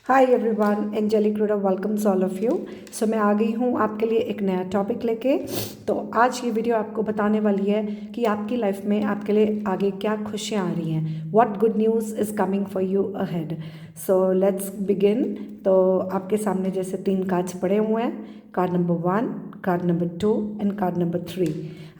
Hi everyone, Angelic Roda welcomes all of you. So मैं आ गई हूँ आपके लिए एक नया टॉपिक लेके। तो आज ये वीडियो आपको बताने वाली है कि आपकी लाइफ में आपके लिए आगे क्या खुशियाँ आ रही हैं, what good news is coming for you ahead. So let's begin. तो आपके सामने जैसे 3 कार्ड्स पड़े हुए हैं, card number 1, card number 2 and card number 3।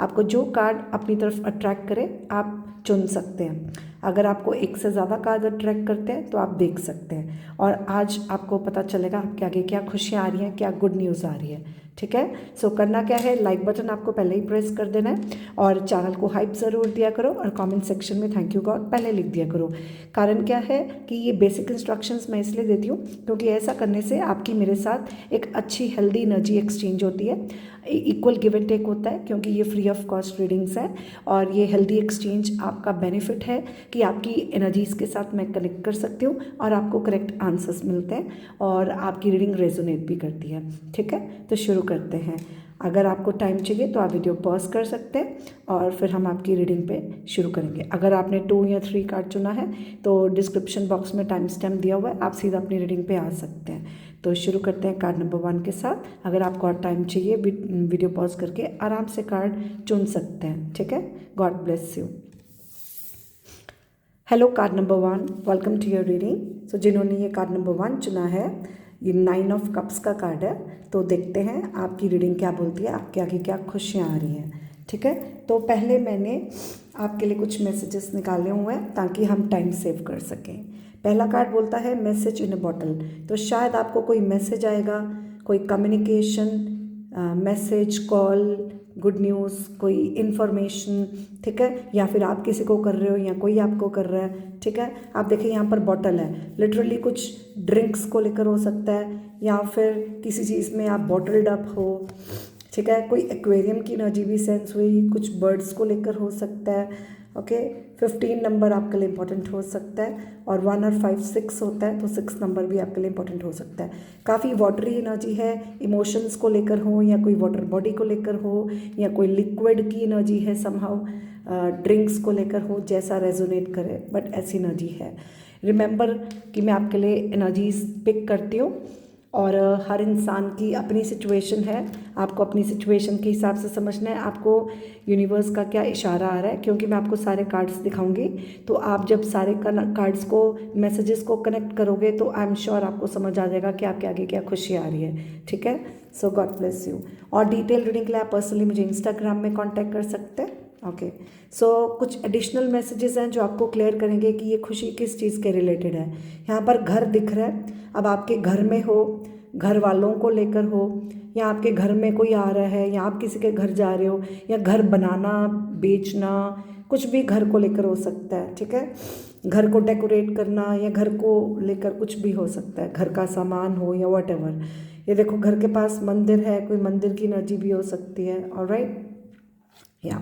आपको जो कार्ड अपनी तरफ अट्रैक्ट करे आप चुन सकते हैं। अगर आपको एक से ज़्यादा कार्ड अट्रैक्ट करते हैं तो आप देख सकते हैं, और आज आपको पता चलेगा आपके आगे क्या खुशियाँ आ रही हैं, क्या गुड न्यूज़ आ रही है। ठीक है, सो करना क्या है, लाइक बटन आपको पहले ही प्रेस कर देना है और चैनल को हाइप ज़रूर दिया करो, और कमेंट सेक्शन में थैंक यू गॉड पहले लिख दिया करो। कारण क्या है कि ये बेसिक इंस्ट्रक्शंस मैं इसलिए देती हूँ क्योंकि ऐसा करने से आपकी मेरे साथ एक अच्छी हेल्दी एनर्जी एक्सचेंज होती है, इक्वल गिव एंड टेक होता है, क्योंकि ये फ्री ऑफ कॉस्ट रीडिंग्स है। और ये हेल्दी एक्सचेंज आपका बेनिफिट है कि आपकी एनर्जीज़ के साथ मैं कनेक्ट कर सकती हूँ और आपको करेक्ट आंसर्स मिलते हैं और आपकी रीडिंग रेजोनेट भी करती है। ठीक है, तो शुरू करते हैं। अगर आपको टाइम चाहिए तो आप वीडियो पॉज कर सकते हैं और फिर हम आपकी रीडिंग पे शुरू करेंगे। अगर आपने 2 या 3 कार्ड चुना है तो डिस्क्रिप्शन बॉक्स में टाइम स्टैम्प दिया हुआ है, आप सीधा अपनी रीडिंग पे आ सकते हैं। तो शुरू करते हैं कार्ड नंबर 1 के साथ। अगर आपको और टाइम चाहिए वीडियो पॉज करके आराम से कार्ड चुन सकते हैं। ठीक है, God bless you. Hello card number 1, welcome to your reading. So जिन्होंने ये कार्ड नंबर 1 चुना है, ये 9 ऑफ कप्स का कार्ड है। तो देखते हैं आपकी रीडिंग क्या बोलती है, आपके आगे क्या खुशियाँ आ रही हैं। ठीक है, तो पहले मैंने आपके लिए कुछ मैसेजेस निकाले हुए हैं ताकि हम टाइम सेव कर सकें। पहला कार्ड बोलता है मैसेज इन अ बॉटल। तो शायद आपको कोई मैसेज आएगा, कोई communication, message, call, good news, कोई इन्फॉर्मेशन। ठीक है, या फिर आप किसी को कर रहे हो या कोई आपको कर रहा है। ठीक है, आप देखिए यहाँ पर बॉटल है, लिटरली कुछ ड्रिंक्स को लेकर हो सकता है या फिर किसी चीज़ में आप बॉटल्ड अप हो। ठीक है, कोई एक्वेरियम की एनर्जी भी सेंस हुई, कुछ बर्ड्स को लेकर हो सकता है। ओके, 15 नंबर आपके लिए इंपॉर्टेंट हो सकता है, और 1 और 5 6 होता है, तो 6 नंबर भी आपके लिए इंपॉर्टेंट हो सकता है। काफ़ी वाटरी एनर्जी है, इमोशंस को लेकर हो या कोई वाटर बॉडी को लेकर हो या कोई लिक्विड की एनर्जी है, समहाउ ड्रिंक्स को लेकर हो, जैसा रेजोनेट करे, बट ऐसी एनर्जी है। रिमेंबर कि मैं आपके लिए एनर्जीज पिक करती हूँ, और हर इंसान की अपनी सिचुएशन है, आपको अपनी सिचुएशन के हिसाब से समझना है आपको यूनिवर्स का क्या इशारा आ रहा है। क्योंकि मैं आपको सारे कार्ड्स दिखाऊंगी, तो आप जब सारे कार्ड्स को, मैसेजेस को कनेक्ट करोगे तो आई एम श्योर आपको समझ आ जाएगा कि आपके आगे क्या खुशी आ रही है। ठीक है, सो गॉड ब्लेस यू। और डिटेल रीडिंग के लिए आप पर्सनली मुझे इंस्टाग्राम में कॉन्टैक्ट कर सकते हैं। ओके, सो कुछ एडिशनल मैसेजेस हैं जो आपको क्लियर करेंगे कि ये खुशी किस चीज़ के रिलेटेड है। यहाँ पर घर दिख रहा है, अब आपके घर में हो, घर वालों को लेकर हो, या आपके घर में कोई आ रहा है, या आप किसी के घर जा रहे हो, या घर बनाना, बेचना, कुछ भी घर को लेकर हो सकता है। ठीक है, घर को डेकोरेट करना या घर को लेकर कुछ भी हो सकता है, घर का सामान हो या वॉटेवर। ये देखो घर के पास मंदिर है, कोई मंदिर की एनर्जी भी हो सकती है। ऑलराइट, या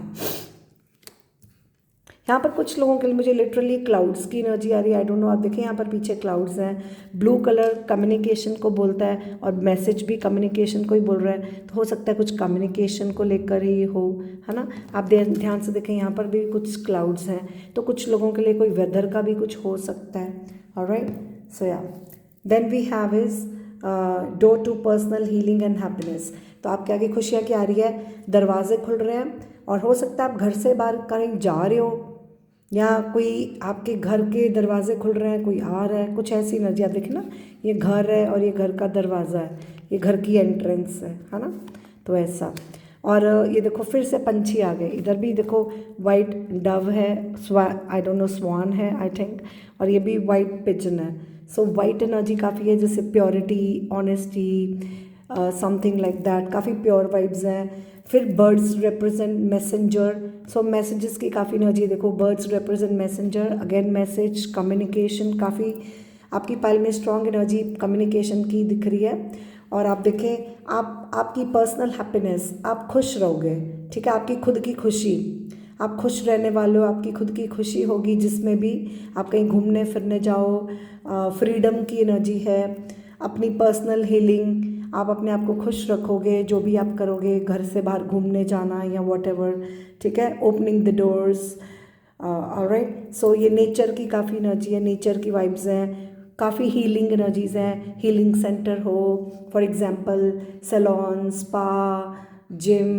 यहाँ पर कुछ लोगों के लिए मुझे लिटरली क्लाउड्स की एनर्जी आ रही है। आई डोंट नो, आप देखिए यहाँ पर पीछे क्लाउड्स हैं। ब्लू कलर कम्युनिकेशन को बोलता है, और मैसेज भी कम्युनिकेशन को ही बोल रहा है। तो हो सकता है कुछ कम्युनिकेशन को लेकर ही हो, है ना। आप ध्यान से देखें, यहाँ पर भी कुछ क्लाउड्स हैं, तो कुछ लोगों के लिए कोई वेदर का भी कुछ हो सकता है। ऑलराइट, सो या then we have is door to personal healing and happiness. तो आपके आगे खुशियाँ क्या आ रही है, दरवाजे खुल रहे हैं, और हो सकता है आप घर से बाहर कहीं जा रहे हो, या कोई आपके घर के दरवाजे खुल रहे हैं, कोई आ रहा है, कुछ ऐसी एनर्जी। आप देखें ना, ये घर है और ये घर का दरवाज़ा है, ये घर की एंट्रेंस है ना। तो ऐसा, और ये देखो फिर से पंछी आ गए, इधर भी देखो वाइट डव है, आई डोंट नो स्वान है आई थिंक, और ये भी वाइट पिजन है। सो वाइट एनर्जी काफ़ी है, जैसे purity, honesty, something like that, काफ़ी प्योर वाइब्स हैं। फिर बर्ड्स रिप्रेजेंट मैसेंजर, सो मैसेजेस की काफ़ी एनर्जी। देखो birds represent messenger, again message, communication, काफ़ी आपकी पाइल में स्ट्रॉन्ग एनर्जी कम्युनिकेशन की दिख रही है। और आप देखें, आपकी पर्सनल हैप्पीनेस, आप खुश रहोगे। ठीक है, आपकी खुद की खुशी, आप खुश रहने वाले हो, आपकी खुद की खुशी होगी, जिसमें भी आप कहीं घूमने फिरने जाओ, फ्रीडम की एनर्जी है, अपनी पर्सनल हीलिंग, आप अपने आप को खुश रखोगे जो भी आप करोगे, घर से बाहर घूमने जाना या वॉटेवर। ठीक है, ओपनिंग द डोर्स। ऑलराइट, सो ये नेचर की काफ़ी एनर्जी है, नेचर की वाइब्स हैं, काफ़ी हीलिंग एनर्जीज़ हैं, हीलिंग सेंटर हो, for example salon, spa, gym,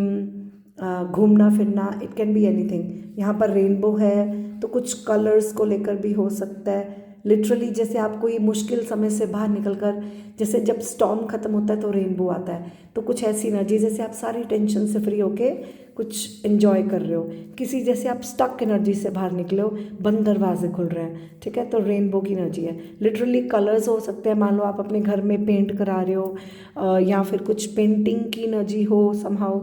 घूमना फिरना, इट कैन बी एनीथिंग। यहाँ पर रेनबो है तो कुछ कलर्स को लेकर भी हो सकता है। लिटरली जैसे आप कोई मुश्किल समय से बाहर निकल कर, जैसे जब स्टॉर्म ख़त्म होता है तो रेनबो आता है, तो कुछ ऐसी एनर्जी जैसे आप सारी टेंशन से फ्री होके कुछ एंजॉय कर रहे हो, किसी जैसे आप स्टक एनर्जी से बाहर निकले हो, बंद दरवाजे खुल रहे हैं, ठीक है, तो रेनबो की एनर्जी है। लिटरली कलर्स हो सकते हैं, मान लो आप अपने घर में पेंट करा रहे हो या फिर कुछ पेंटिंग की एनर्जी हो समहाउ,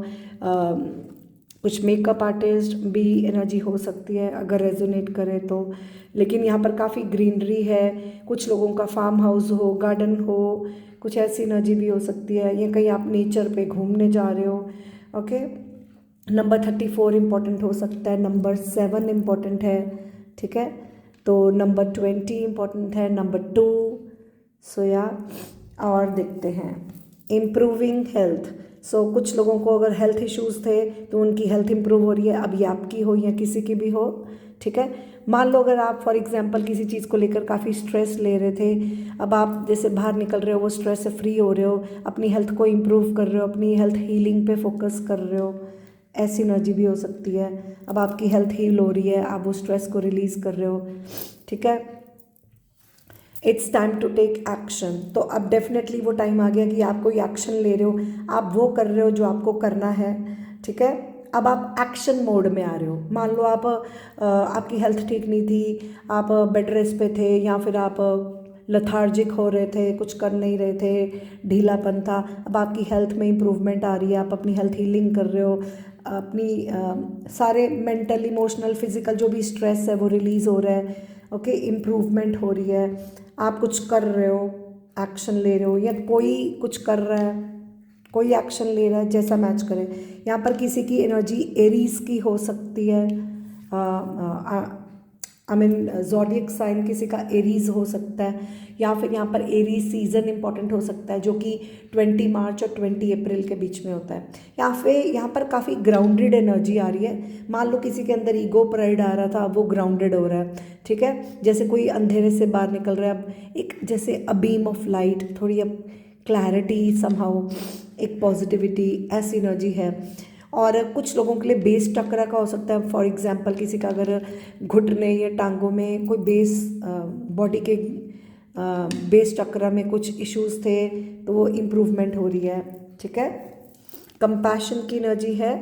कुछ मेकअप आर्टिस्ट भी एनर्जी हो सकती है अगर रेजोनेट करे तो। लेकिन यहाँ पर काफ़ी ग्रीनरी है, कुछ लोगों का फार्म हाउस हो, गार्डन हो, कुछ ऐसी एनर्जी भी हो सकती है, या कहीं आप नेचर पे घूमने जा रहे हो। ओके, नंबर 34 इम्पॉर्टेंट हो सकता है, नंबर 7 इम्पॉर्टेंट है, ठीक है, तो नंबर 20 इम्पॉर्टेंट है, नंबर 2। सो या और देखते हैं इम्प्रूविंग हेल्थ। सो कुछ लोगों को अगर हेल्थ इश्यूज़ थे तो उनकी हेल्थ इंप्रूव हो रही है, अभी आपकी हो या किसी की भी हो, ठीक है। मान लो अगर आप फॉर एग्जांपल किसी चीज़ को लेकर काफ़ी स्ट्रेस ले रहे थे, अब आप जैसे बाहर निकल रहे हो, वो स्ट्रेस से फ्री हो रहे हो, अपनी हेल्थ को इम्प्रूव कर रहे हो, अपनी हेल्थ हीलिंग पे फोकस कर रहे हो, ऐसी एनर्जी भी हो सकती है। अब आपकी हेल्थ हील हो रही है, आप वो स्ट्रेस को रिलीज़ कर रहे हो, ठीक है। It's time to take action. तो अब डेफिनेटली वो टाइम आ गया कि आप कोई एक्शन ले रहे हो, आप वो कर रहे हो जो आपको करना है, ठीक है। अब आप एक्शन मोड में आ रहे हो। मान लो आप आपकी हेल्थ ठीक नहीं थी, आप बेड रेस्ट पे थे, या फिर आप लथार्जिक हो रहे थे, कुछ कर नहीं रहे थे, ढीलापन था, अब आपकी हेल्थ में इम्प्रूवमेंट आ रही है, आप अपनी हेल्थ हीलिंग कर रहे हो, अपनी सारे मेंटल इमोशनल फिजिकल जो भी स्ट्रेस है वो रिलीज़ हो रहा है, ओके, इम्प्रूवमेंट हो रही है, आप कुछ कर रहे हो, एक्शन ले रहे हो, या कोई कुछ कर रहा है, कोई एक्शन ले रहा है, जैसा मैच करे। यहाँ पर किसी की एनर्जी एरीज की हो सकती है, आई मीन ज़ोडिएक साइन किसी का एरीज हो सकता है, या फिर यहाँ पर एरीज सीजन इंपॉर्टेंट हो सकता है जो कि 20 मार्च और 20 अप्रैल के बीच में होता है। यहाँ पर काफ़ी ग्राउंडेड एनर्जी आ रही है। मान लो किसी के अंदर ईगो प्राइड आ रहा था, अब वो ग्राउंडेड हो रहा है, ठीक है, जैसे कोई अंधेरे से बाहर निकल रहा है, अब एक जैसे अ बीम ऑफ लाइट, थोड़ी अब क्लैरिटी समहाउ, एक पॉजिटिविटी, ऐसी एनर्जी है। और कुछ लोगों के लिए बेस चक्र का हो सकता है, फॉर एग्जांपल किसी का अगर घुटने या टांगों में कोई बेस, बॉडी के बेस चक्र में कुछ इश्यूज थे तो वो इम्प्रूवमेंट हो रही है, ठीक है। कंपैशन की एनर्जी है,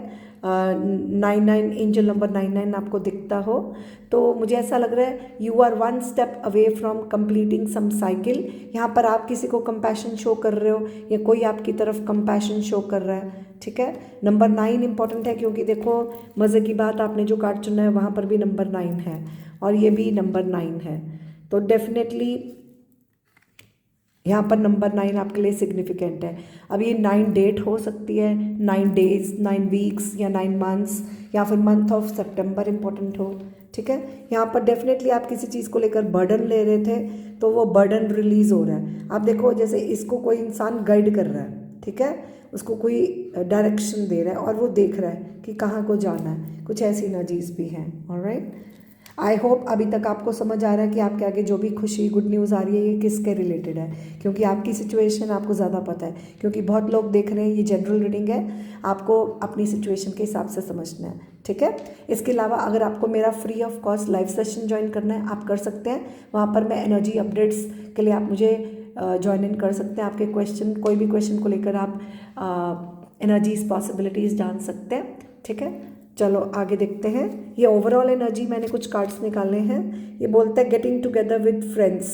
99 एंजल नंबर 99 आपको दिखता हो तो मुझे ऐसा लग रहा है you are one step away from completing some cycle. यहाँ पर आप किसी को कंपैशन शो कर रहे हो या कोई आपकी तरफ कंपैशन शो कर रहा है, ठीक है। नंबर 9 इंपॉर्टेंट है क्योंकि देखो मज़े की बात, आपने जो कार्ड चुना है वहाँ पर भी नंबर 9 है और ये भी नंबर 9 है, तो डेफिनेटली यहाँ पर नंबर 9 आपके लिए सिग्निफिकेंट है। अब ये 9 डेट हो सकती है, 9 डेज, 9 वीक्स या 9 मंथ्स, या फिर मंथ ऑफ सितंबर इंपॉर्टेंट हो, ठीक है। यहाँ पर डेफिनेटली आप किसी चीज़ को लेकर बर्डन ले रहे थे तो वो बर्डन रिलीज़ हो रहा है। आप देखो जैसे इसको कोई इंसान गाइड कर रहा है, ठीक है, उसको कोई डायरेक्शन दे रहा है और वो देख रहा है कि कहाँ को जाना है, कुछ ऐसी एनर्जीज भी हैं। ऑलराइट, आई होप अभी तक आपको समझ आ रहा है कि आपके आगे जो भी खुशी गुड न्यूज़ आ रही है ये किसके रिलेटेड है, क्योंकि आपकी सिचुएशन आपको ज़्यादा पता है, क्योंकि बहुत लोग देख रहे हैं, ये जनरल रीडिंग है, आपको अपनी सिचुएशन के हिसाब से समझना है, ठीक है। इसके अलावा अगर आपको मेरा free of cost live session join करना है आप कर सकते हैं, वहाँ पर मैं एनर्जी अपडेट्स के लिए आप मुझे ज्वाइन इन कर सकते हैं। आपके क्वेश्चन, कोई भी क्वेश्चन को लेकर आप एनर्जीज पॉसिबिलिटीज़ जान सकते हैं, ठीक है। चलो आगे देखते हैं। ये ओवरऑल एनर्जी मैंने कुछ कार्ड्स निकाले हैं। ये बोलता है गेटिंग टुगेदर विद फ्रेंड्स।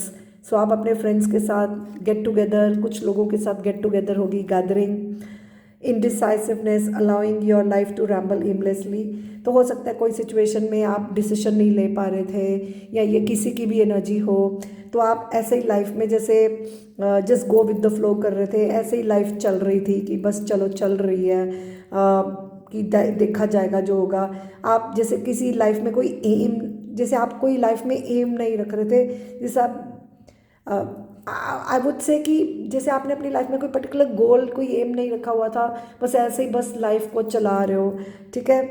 सो आप अपने फ्रेंड्स के साथ गेट टुगेदर, कुछ लोगों के साथ गेट टुगेदर होगी, gathering, indecisiveness, allowing your life to ramble aimlessly. तो हो सकता है कोई सिचुएशन में आप डिसीजन नहीं ले पा रहे थे या ये किसी की भी एनर्जी हो, तो आप ऐसे ही लाइफ में जैसे just go with the flow कर रहे थे, ऐसे ही लाइफ चल रही थी कि बस चलो चल रही है, कि देखा जाएगा जो होगा। आप जैसे किसी लाइफ में कोई एम, जैसे आप कोई लाइफ में एम नहीं रख रहे थे, जैसे आप आई वुड से कि जैसे आपने अपनी लाइफ में कोई पर्टिकुलर गोल, कोई एम नहीं रखा हुआ था, बस ऐसे ही बस लाइफ को चला रहे हो, ठीक है।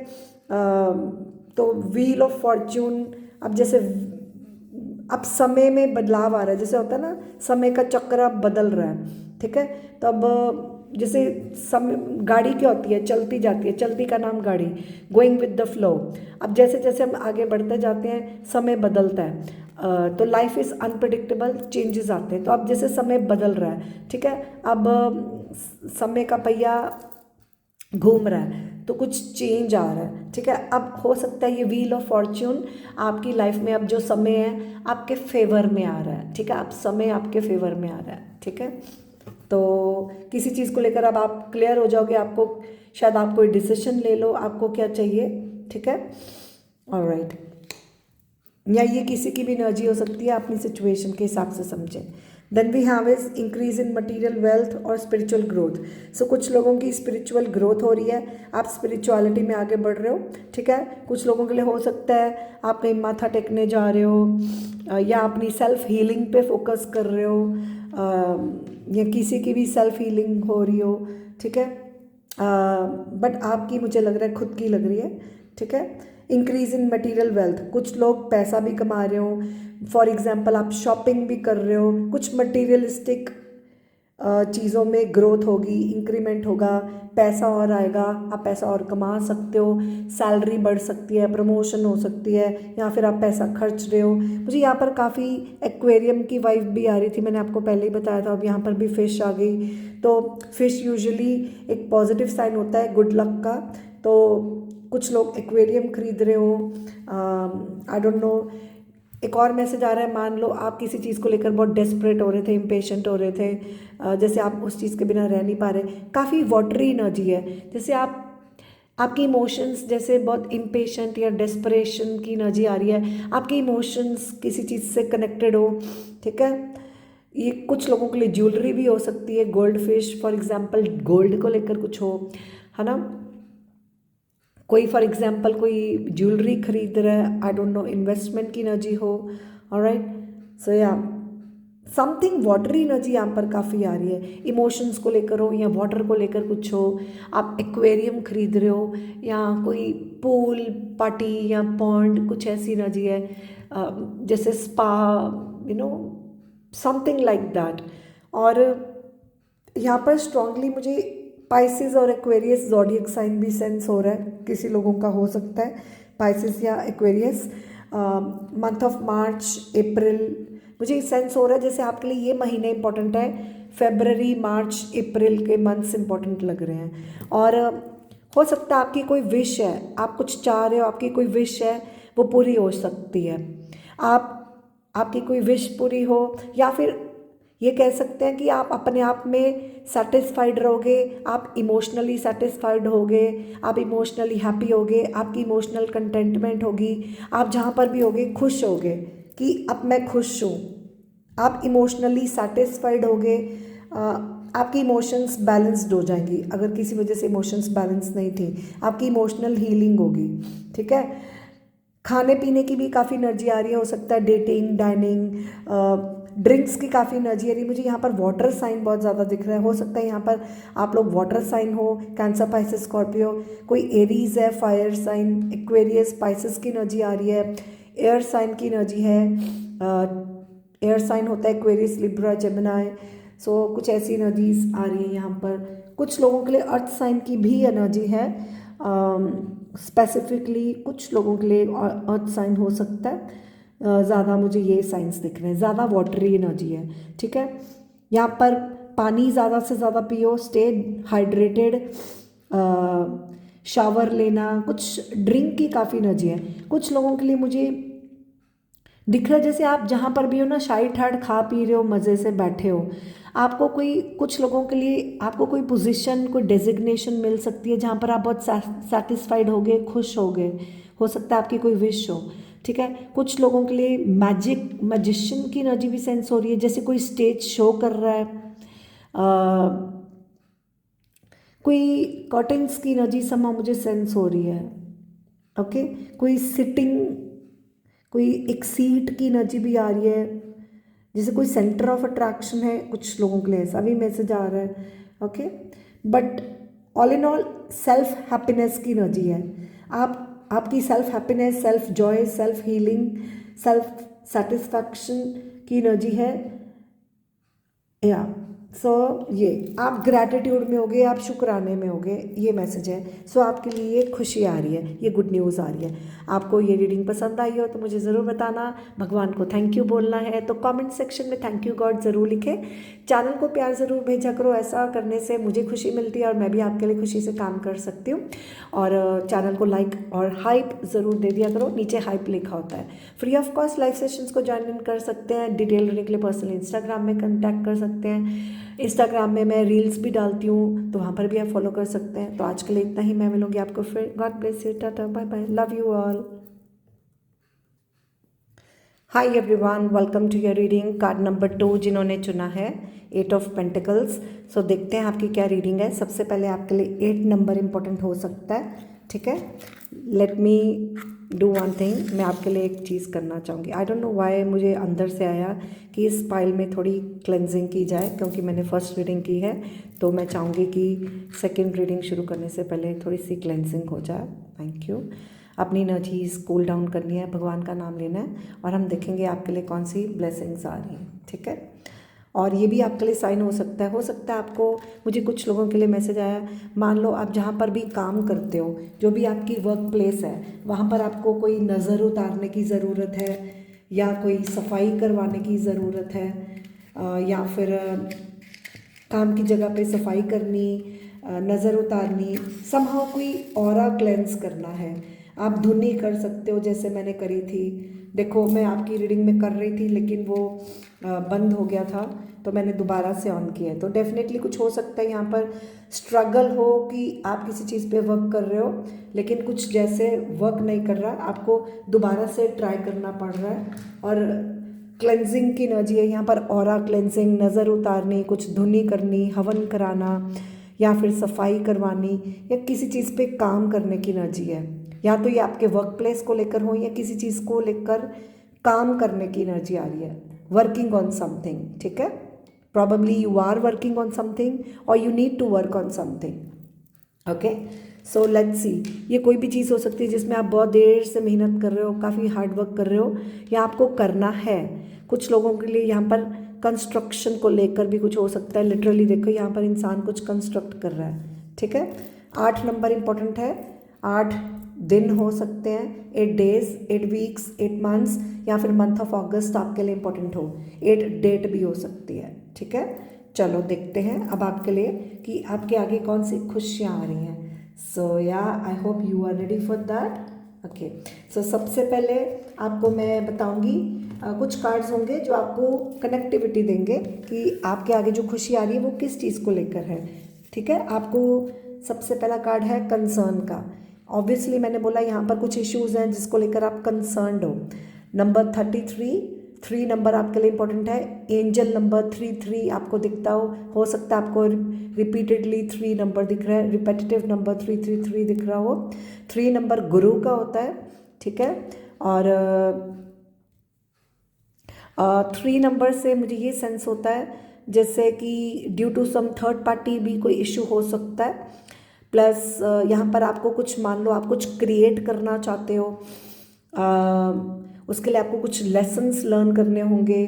तो व्हील ऑफ फॉर्च्यून, अब जैसे अब समय में बदलाव आ रहा है, जैसे होता है ना समय का चक्र अब बदल रहा है, ठीक है। तो अब जैसे समय, गाड़ी क्या होती है, चलती जाती है, चलती का नाम गाड़ी, गोइंग विद द फ्लो। अब जैसे जैसे हम आगे बढ़ते जाते हैं समय बदलता है, तो लाइफ इज़ अनप्रडिक्टेबल, चेंजेस आते हैं। तो अब जैसे समय बदल रहा है, ठीक है, अब समय का पहिया घूम रहा है तो कुछ चेंज आ रहा है, ठीक है। अब हो सकता है ये व्हील ऑफ फॉर्च्यून आपकी लाइफ में अब जो समय है आपके फेवर में आ रहा है, ठीक है। अब समय आपके फेवर में आ रहा है, ठीक है। तो किसी चीज़ को लेकर अब आप क्लियर हो जाओगे, आपको शायद आप कोई डिसीजन ले लो, आपको क्या चाहिए, ठीक है। ऑलराइट, या ये किसी की भी एनर्जी हो सकती है, अपनी सिचुएशन के हिसाब से समझें। Then we have is increase in material wealth और स्पिरिचुअल ग्रोथ। सो कुछ लोगों की स्पिरिचुअल ग्रोथ हो रही है, आप स्पिरिचुअलिटी में आगे बढ़ रहे हो, ठीक है। कुछ लोगों के लिए हो सकता है आप कहीं माथा टेकने जा रहे हो, या अपनी सेल्फ हीलिंग पे फोकस कर रहे हो, या किसी की भी सेल्फ हीलिंग हो रही हो, ठीक है। बट आपकी मुझे लग रहा है खुद की लग रही है, ठीक है। इंक्रीज इन मटेरियल वेल्थ, कुछ लोग पैसा भी कमा रहे हो, फॉर एग्जांपल आप शॉपिंग भी कर रहे हो, कुछ मटेरियलिस्टिक चीज़ों में ग्रोथ होगी, इंक्रीमेंट होगा, पैसा और आएगा, आप पैसा और कमा सकते हो, सैलरी बढ़ सकती है, प्रमोशन हो सकती है, या फिर आप पैसा खर्च रहे हो। मुझे यहाँ पर काफ़ी एक्वेरियम की वाइब भी आ रही थी, मैंने आपको पहले ही बताया था। अब यहाँ पर भी फिश आ गई, तो फिश यूजुअली एक पॉजिटिव साइन होता है गुड लक का। तो कुछ लोग एक्वेरियम खरीद रहे हो, आई डोंट नो। एक और मैसेज आ रहा है, मान लो आप किसी चीज़ को लेकर बहुत डेस्परेट हो रहे थे, इम्पेशेंट हो रहे थे, जैसे आप उस चीज़ के बिना रह नहीं पा रहे, काफ़ी वाटरी एनर्जी है, जैसे आपकी इमोशंस जैसे बहुत इम्पेशेंट या डेस्परेशन की एनर्जी आ रही है, आपके इमोशंस किसी चीज़ से कनेक्टेड हो, ठीक है। ये कुछ लोगों के लिए ज्वेलरी भी हो सकती है, gold fish for example, gold को लेकर कुछ हो, है ना। कोई फॉर एग्जांपल कोई ज्वेलरी खरीद रहा है, आई डोंट नो, इन्वेस्टमेंट की एनर्जी हो, ऑलराइट। सो या समथिंग वाटरी एनर्जी यहाँ पर काफ़ी आ रही है, इमोशंस को लेकर हो या वाटर को लेकर कुछ हो, आप एक्वेरियम खरीद रहे हो या कोई पूल पार्टी या पॉन्ड, कुछ ऐसी एनर्जी है, जैसे spa, you know, something like that. और यहाँ पर स्ट्रांगली मुझे पाइसेस और एक्वेरियस ज़ोडिएक साइन भी सेंस हो रहा है, किसी लोगों का हो सकता है पाइसेस या एक्वेरियस। मंथ ऑफ मार्च अप्रैल, मुझे सेंस हो रहा है जैसे आपके लिए ये महीने इंपॉर्टेंट है, फेबररी मार्च अप्रैल के मंथ्स इंपॉर्टेंट लग रहे हैं। और हो सकता है आपकी कोई विश है, आप कुछ चाह रहे हो, आपकी कोई विश है वो पूरी हो सकती है, आपकी कोई विश पूरी हो, या फिर ये कह सकते हैं कि आप अपने आप में सेटिस्फाइड रहोगे, आप इमोशनली सेटिस्फाइड होगे, आप इमोशनली हैप्पी होगे, आपकी इमोशनल कंटेंटमेंट होगी, आप जहाँ पर भी होगे खुश होगे कि अब मैं खुश हूँ, आप इमोशनली सेटिस्फाइड होगे, आपकी इमोशंस बैलेंस्ड हो जाएंगी। अगर किसी वजह से इमोशंस बैलेंस नहीं थी, आपकी इमोशनल हीलिंग होगी, ठीक है। खाने पीने की भी काफ़ी एनर्जी आ रही है, हो सकता है डेटिंग, डाइनिंग, ड्रिंक्स की काफ़ी एनर्जी आ रही है। मुझे यहाँ पर वाटर साइन बहुत ज़्यादा दिख रहा है, हो सकता है यहाँ पर आप लोग वाटर साइन हो, कैंसर, पाइसेस, स्कॉर्पियो, कोई एरीज है, फायर साइन, एक्वेरियस, पाइसेस की एनर्जी आ रही है, एयर साइन की एनर्जी है, एयर साइन होता है एक्वेरियस, लिब्रा, जेमिनी। सो कुछ ऐसी एनर्जीज आ रही है यहाँ पर। कुछ लोगों के लिए अर्थ साइन की भी एनर्जी है, स्पेसिफिकली कुछ लोगों के लिए अर्थ साइन हो सकता है। ज़्यादा मुझे ये साइंस दिख रहे हैं, ज़्यादा वाटरी एनर्जी है, ठीक है। यहाँ पर पानी ज़्यादा से ज़्यादा पियो, स्टे हाइड्रेटेड, शावर लेना, कुछ ड्रिंक की काफ़ी एनर्जी है। कुछ लोगों के लिए मुझे दिख रहा है जैसे आप जहाँ पर भी हो ना, शाई ठाट खा पी रहे हो, मज़े से बैठे हो, आपको कोई, कुछ लोगों के लिए आपको कोई पोजीशन, कोई डेजिग्नेशन मिल सकती है जहाँ पर आप बहुत सेटिस्फाइड होगे, खुश होगे, हो सकता है आपकी कोई विश हो, ठीक है। कुछ लोगों के लिए मैजिशियन की एनर्जी भी सेंस हो रही है, जैसे कोई स्टेज शो कर रहा है, कोई कर्टन्स की एनर्जी समा मुझे सेंस हो रही है, ओके। कोई सिटिंग, कोई एक सीट की एनर्जी भी आ रही है, जैसे कोई सेंटर ऑफ अट्रैक्शन है, कुछ लोगों के लिए ऐसा भी मैसेज आ रहा है, okay. But all in all self happiness की एनर्जी है, आपकी self happiness, self Joy, self healing, self satisfaction की एनर्जी है, या सो ये आप ग्रैटिट्यूड में होगे, आप शुक्राने में होगे, ये मैसेज है। सो आपके लिए ये खुशी आ रही है, ये गुड न्यूज़ आ रही है। आपको ये रीडिंग पसंद आई हो तो मुझे ज़रूर बताना, भगवान को थैंक यू बोलना है तो कमेंट सेक्शन में थैंक यू गॉड ज़रूर लिखें। चैनल को प्यार ज़रूर भेजा करो, ऐसा करने से मुझे खुशी मिलती है और मैं भी आपके लिए खुशी से काम कर सकती हूँ। और चैनल को लाइक और हाइप ज़रूर दे दिया करो, नीचे हाइप लिखा होता है। Free of cost live sessions को ज्वाइन इन कर सकते हैं। डिटेल रीडिंग के लिए पर्सनल इंस्टाग्राम में कॉन्टैक्ट कर सकते हैं। इंस्टाग्राम में मैं रील्स भी डालती हूँ, तो वहाँ पर भी आप फॉलो कर सकते हैं। तो आज के लिए इतना ही, मैं मिलूंगी आपको फिर। God bless you, tata, bye bye, love you all. Hi everyone, welcome to your reading. Card number 2 जिन्होंने चुना है, 8 ऑफ पेंटिकल्स। सो देखते हैं आपकी क्या रीडिंग है। सबसे पहले आपके लिए 8 नंबर इंपॉर्टेंट हो सकता है, ठीक है। Let me do one thing, मैं आपके लिए एक चीज़ करना चाहूँगी। आई डोंट नो वाई मुझे अंदर से आया कि इस पाइल में थोड़ी क्लेंजिंग की जाए, क्योंकि मैंने फर्स्ट रीडिंग की है, तो मैं चाहूँगी कि सेकेंड रीडिंग शुरू करने से पहले थोड़ी सी क्लेंजिंग हो जाए। Thank you. अपनी एनर्जीज कूल डाउन करनी है, भगवान का नाम लेना है, और हम देखेंगे आपके लिए कौन सी ब्लेसिंग्स आ रही हैं, ठीक है। और ये भी आपके लिए साइन हो सकता है आपको, मुझे कुछ लोगों के लिए मैसेज आया, मान लो आप जहाँ पर भी काम करते हो, जो भी आपकी वर्क प्लेस है, वहाँ पर आपको कोई नज़र उतारने की ज़रूरत है, या कोई सफाई करवाने की ज़रूरत है, या फिर काम की जगह पे सफाई करनी, नज़र उतारनी, समहाउ कोई ऑरा क्लेंस करना है। आप धुनी कर सकते हो, जैसे मैंने करी थी। देखो, मैं आपकी रीडिंग में कर रही थी, लेकिन वो बंद हो गया था, तो मैंने दोबारा से ऑन किया है। तो डेफिनेटली कुछ हो सकता है यहाँ पर स्ट्रगल हो कि आप किसी चीज़ पे वर्क कर रहे हो, लेकिन कुछ जैसे वर्क नहीं कर रहा, आपको दोबारा से ट्राई करना पड़ रहा है। और क्लेंजिंग की एनर्जी है यहाँ पर, ऑरा क्लेंजिंग, नज़र उतारनी, कुछ धुनी करनी, हवन कराना, या फिर सफाई करवानी, या किसी चीज़ पे काम करने की एनर्जी है। या तो ये आपके वर्क प्लेस को लेकर हो, या किसी चीज़ को लेकर काम करने की एनर्जी आ रही है, वर्किंग ऑन समथिंग, ठीक है। Probably you are working on something और you need to work on something, okay. So let's see, ये कोई भी चीज़ हो सकती है जिसमें आप बहुत देर से मेहनत कर रहे हो, काफ़ी हार्ड वर्क कर रहे हो, या आपको करना है। कुछ लोगों के लिए यहाँ पर कंस्ट्रक्शन को लेकर भी कुछ हो सकता है। लिटरली देखो, यहाँ पर इंसान कुछ कंस्ट्रक्ट कर रहा है, ठीक है। 8 नंबर इंपॉर्टेंट है। 8 दिन हो सकते हैं, 8 डेज, 8 वीक्स, 8 मंथ्स, या फिर मंथ ऑफ अगस्त आपके लिए इंपॉर्टेंट हो। 8 डेट भी हो सकती है, ठीक है। चलो देखते हैं अब आपके लिए कि आपके आगे कौन सी खुशियाँ आ रही हैं। सो या I hope you are ready for that, okay. So सबसे पहले आपको मैं बताऊंगी, कुछ कार्ड्स होंगे जो आपको कनेक्टिविटी देंगे कि आपके आगे जो खुशी आ रही है वो किस चीज़ को लेकर है, ठीक है। आपको सबसे पहला कार्ड है कंसर्न का। ऑब्वियसली मैंने बोला यहाँ पर कुछ इश्यूज़ हैं जिसको लेकर आप कंसर्न्ड हो। नंबर 33, 3 नंबर आपके लिए इंपॉर्टेंट है। एंजल नंबर 33 आपको दिखता हो सकता है आपको रिपीटेडली 3 नंबर दिख रहा है, रिपेटिटिव नंबर 333 दिख रहा हो। 3 नंबर गुरु का होता है, ठीक है। और 3 नंबर से मुझे ये सेंस होता है जैसे कि due to some third party भी कोई इशू हो सकता है। प्लस यहाँ पर आपको कुछ, मान लो आप कुछ क्रिएट करना चाहते हो, उसके लिए आपको कुछ लेसन्स लर्न करने होंगे,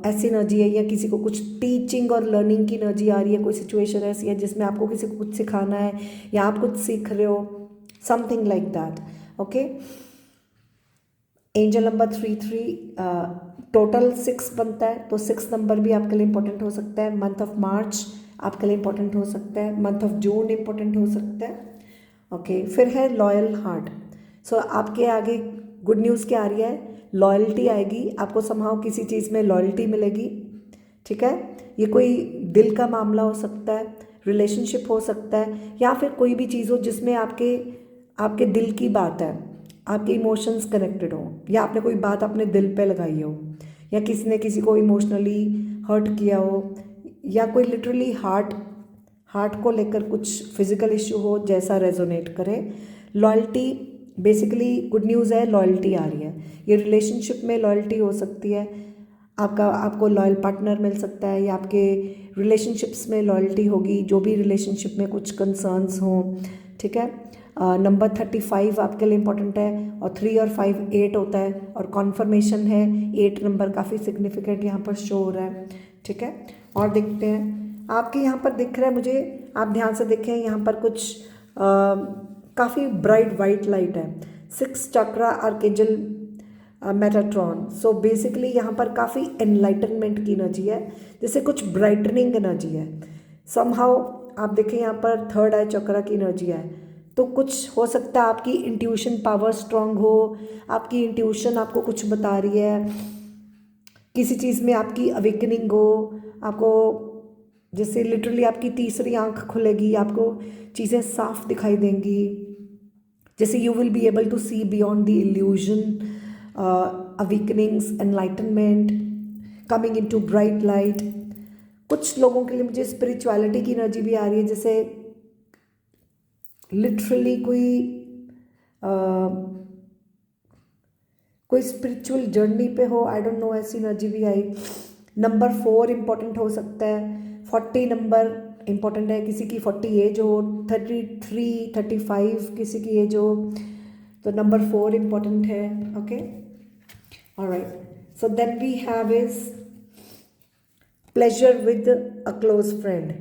ऐसी एनर्जी है। या किसी को कुछ टीचिंग और लर्निंग की एनर्जी आ रही है, कोई सिचुएशन ऐसी है जिसमें आपको किसी को कुछ सिखाना है, या आप कुछ सीख रहे हो, something like that, okay. Angel number 33, total 6 बनता है, तो 6 नंबर भी आपके लिए इंपॉर्टेंट हो सकता है। मंथ ऑफ मार्च आपके लिए इंपॉर्टेंट हो सकता है, मंथ ऑफ जून इंपॉर्टेंट हो सकता है, ओके। फिर है लॉयल हार्ट। सो आपके आगे गुड न्यूज़ क्या आ रही है, लॉयल्टी आएगी, आपको समहाउ किसी चीज़ में लॉयल्टी मिलेगी, ठीक है। ये कोई दिल का मामला हो सकता है, रिलेशनशिप हो सकता है, या फिर कोई भी चीज़ हो जिसमें आपके दिल की बात है, आपके इमोशंस कनेक्टेड हो, या आपने कोई बात अपने दिल पे लगाई हो, या किसी ने किसी को इमोशनली हर्ट किया हो, या कोई लिटरली हार्ट को लेकर कुछ फिजिकल इश्यू हो जैसा रेजोनेट करे। लॉयल्टी बेसिकली गुड न्यूज़ है, लॉयल्टी आ रही है। ये रिलेशनशिप में लॉयल्टी हो सकती है, आपको लॉयल पार्टनर मिल सकता है, या आपके रिलेशनशिप्स में लॉयल्टी होगी, जो भी रिलेशनशिप में कुछ कंसर्न्स हों, ठीक है। नंबर 35 आपके लिए इम्पोर्टेंट है, और 3 और 5 8 होता है, और कॉन्फर्मेशन है 8 नंबर काफ़ी सिग्निफिकेंट यहाँ पर शो हो रहा है। ठीक है, और देखते हैं आपके यहाँ पर दिख रहा है मुझे, आप ध्यान से देखें यहाँ पर कुछ काफ़ी ब्राइट वाइट लाइट है, 6 चक्रा आर्केंजल मेटाट्रॉन। सो बेसिकली यहाँ पर काफ़ी एनलाइटनमेंट की एनर्जी है, जैसे कुछ ब्राइटनिंग एनर्जी है समहाउ। आप देखें यहाँ पर 3rd आई चक्रा की एनर्जी है, तो कुछ हो सकता है आपकी इंट्यूशन पावर स्ट्रांग हो, आपकी इंट्यूशन आपको कुछ बता रही है, किसी चीज़ में आपकी अवेकनिंग हो, आपको जैसे लिटरली आपकी तीसरी आंख खुलेगी, आपको चीज़ें साफ दिखाई देंगी, जैसे you will be able to see beyond the illusion, awakenings, enlightenment, coming into bright light. कुछ लोगों के लिए मुझे स्पिरिचुअलिटी की एनर्जी भी आ रही है, जैसे लिटरली कोई स्पिरिचुअल जर्नी पे हो, आई डोंट नो, ऐसी एनर्जी भी आई। नंबर 4 इम्पॉर्टेंट हो सकता है, 40 नंबर इम्पॉर्टेंट है, किसी की 40 एज हो, 33 35 किसी की एज हो, तो नंबर 4 इम्पॉर्टेंट है। Okay, alright, so then we have is pleasure with a close friend.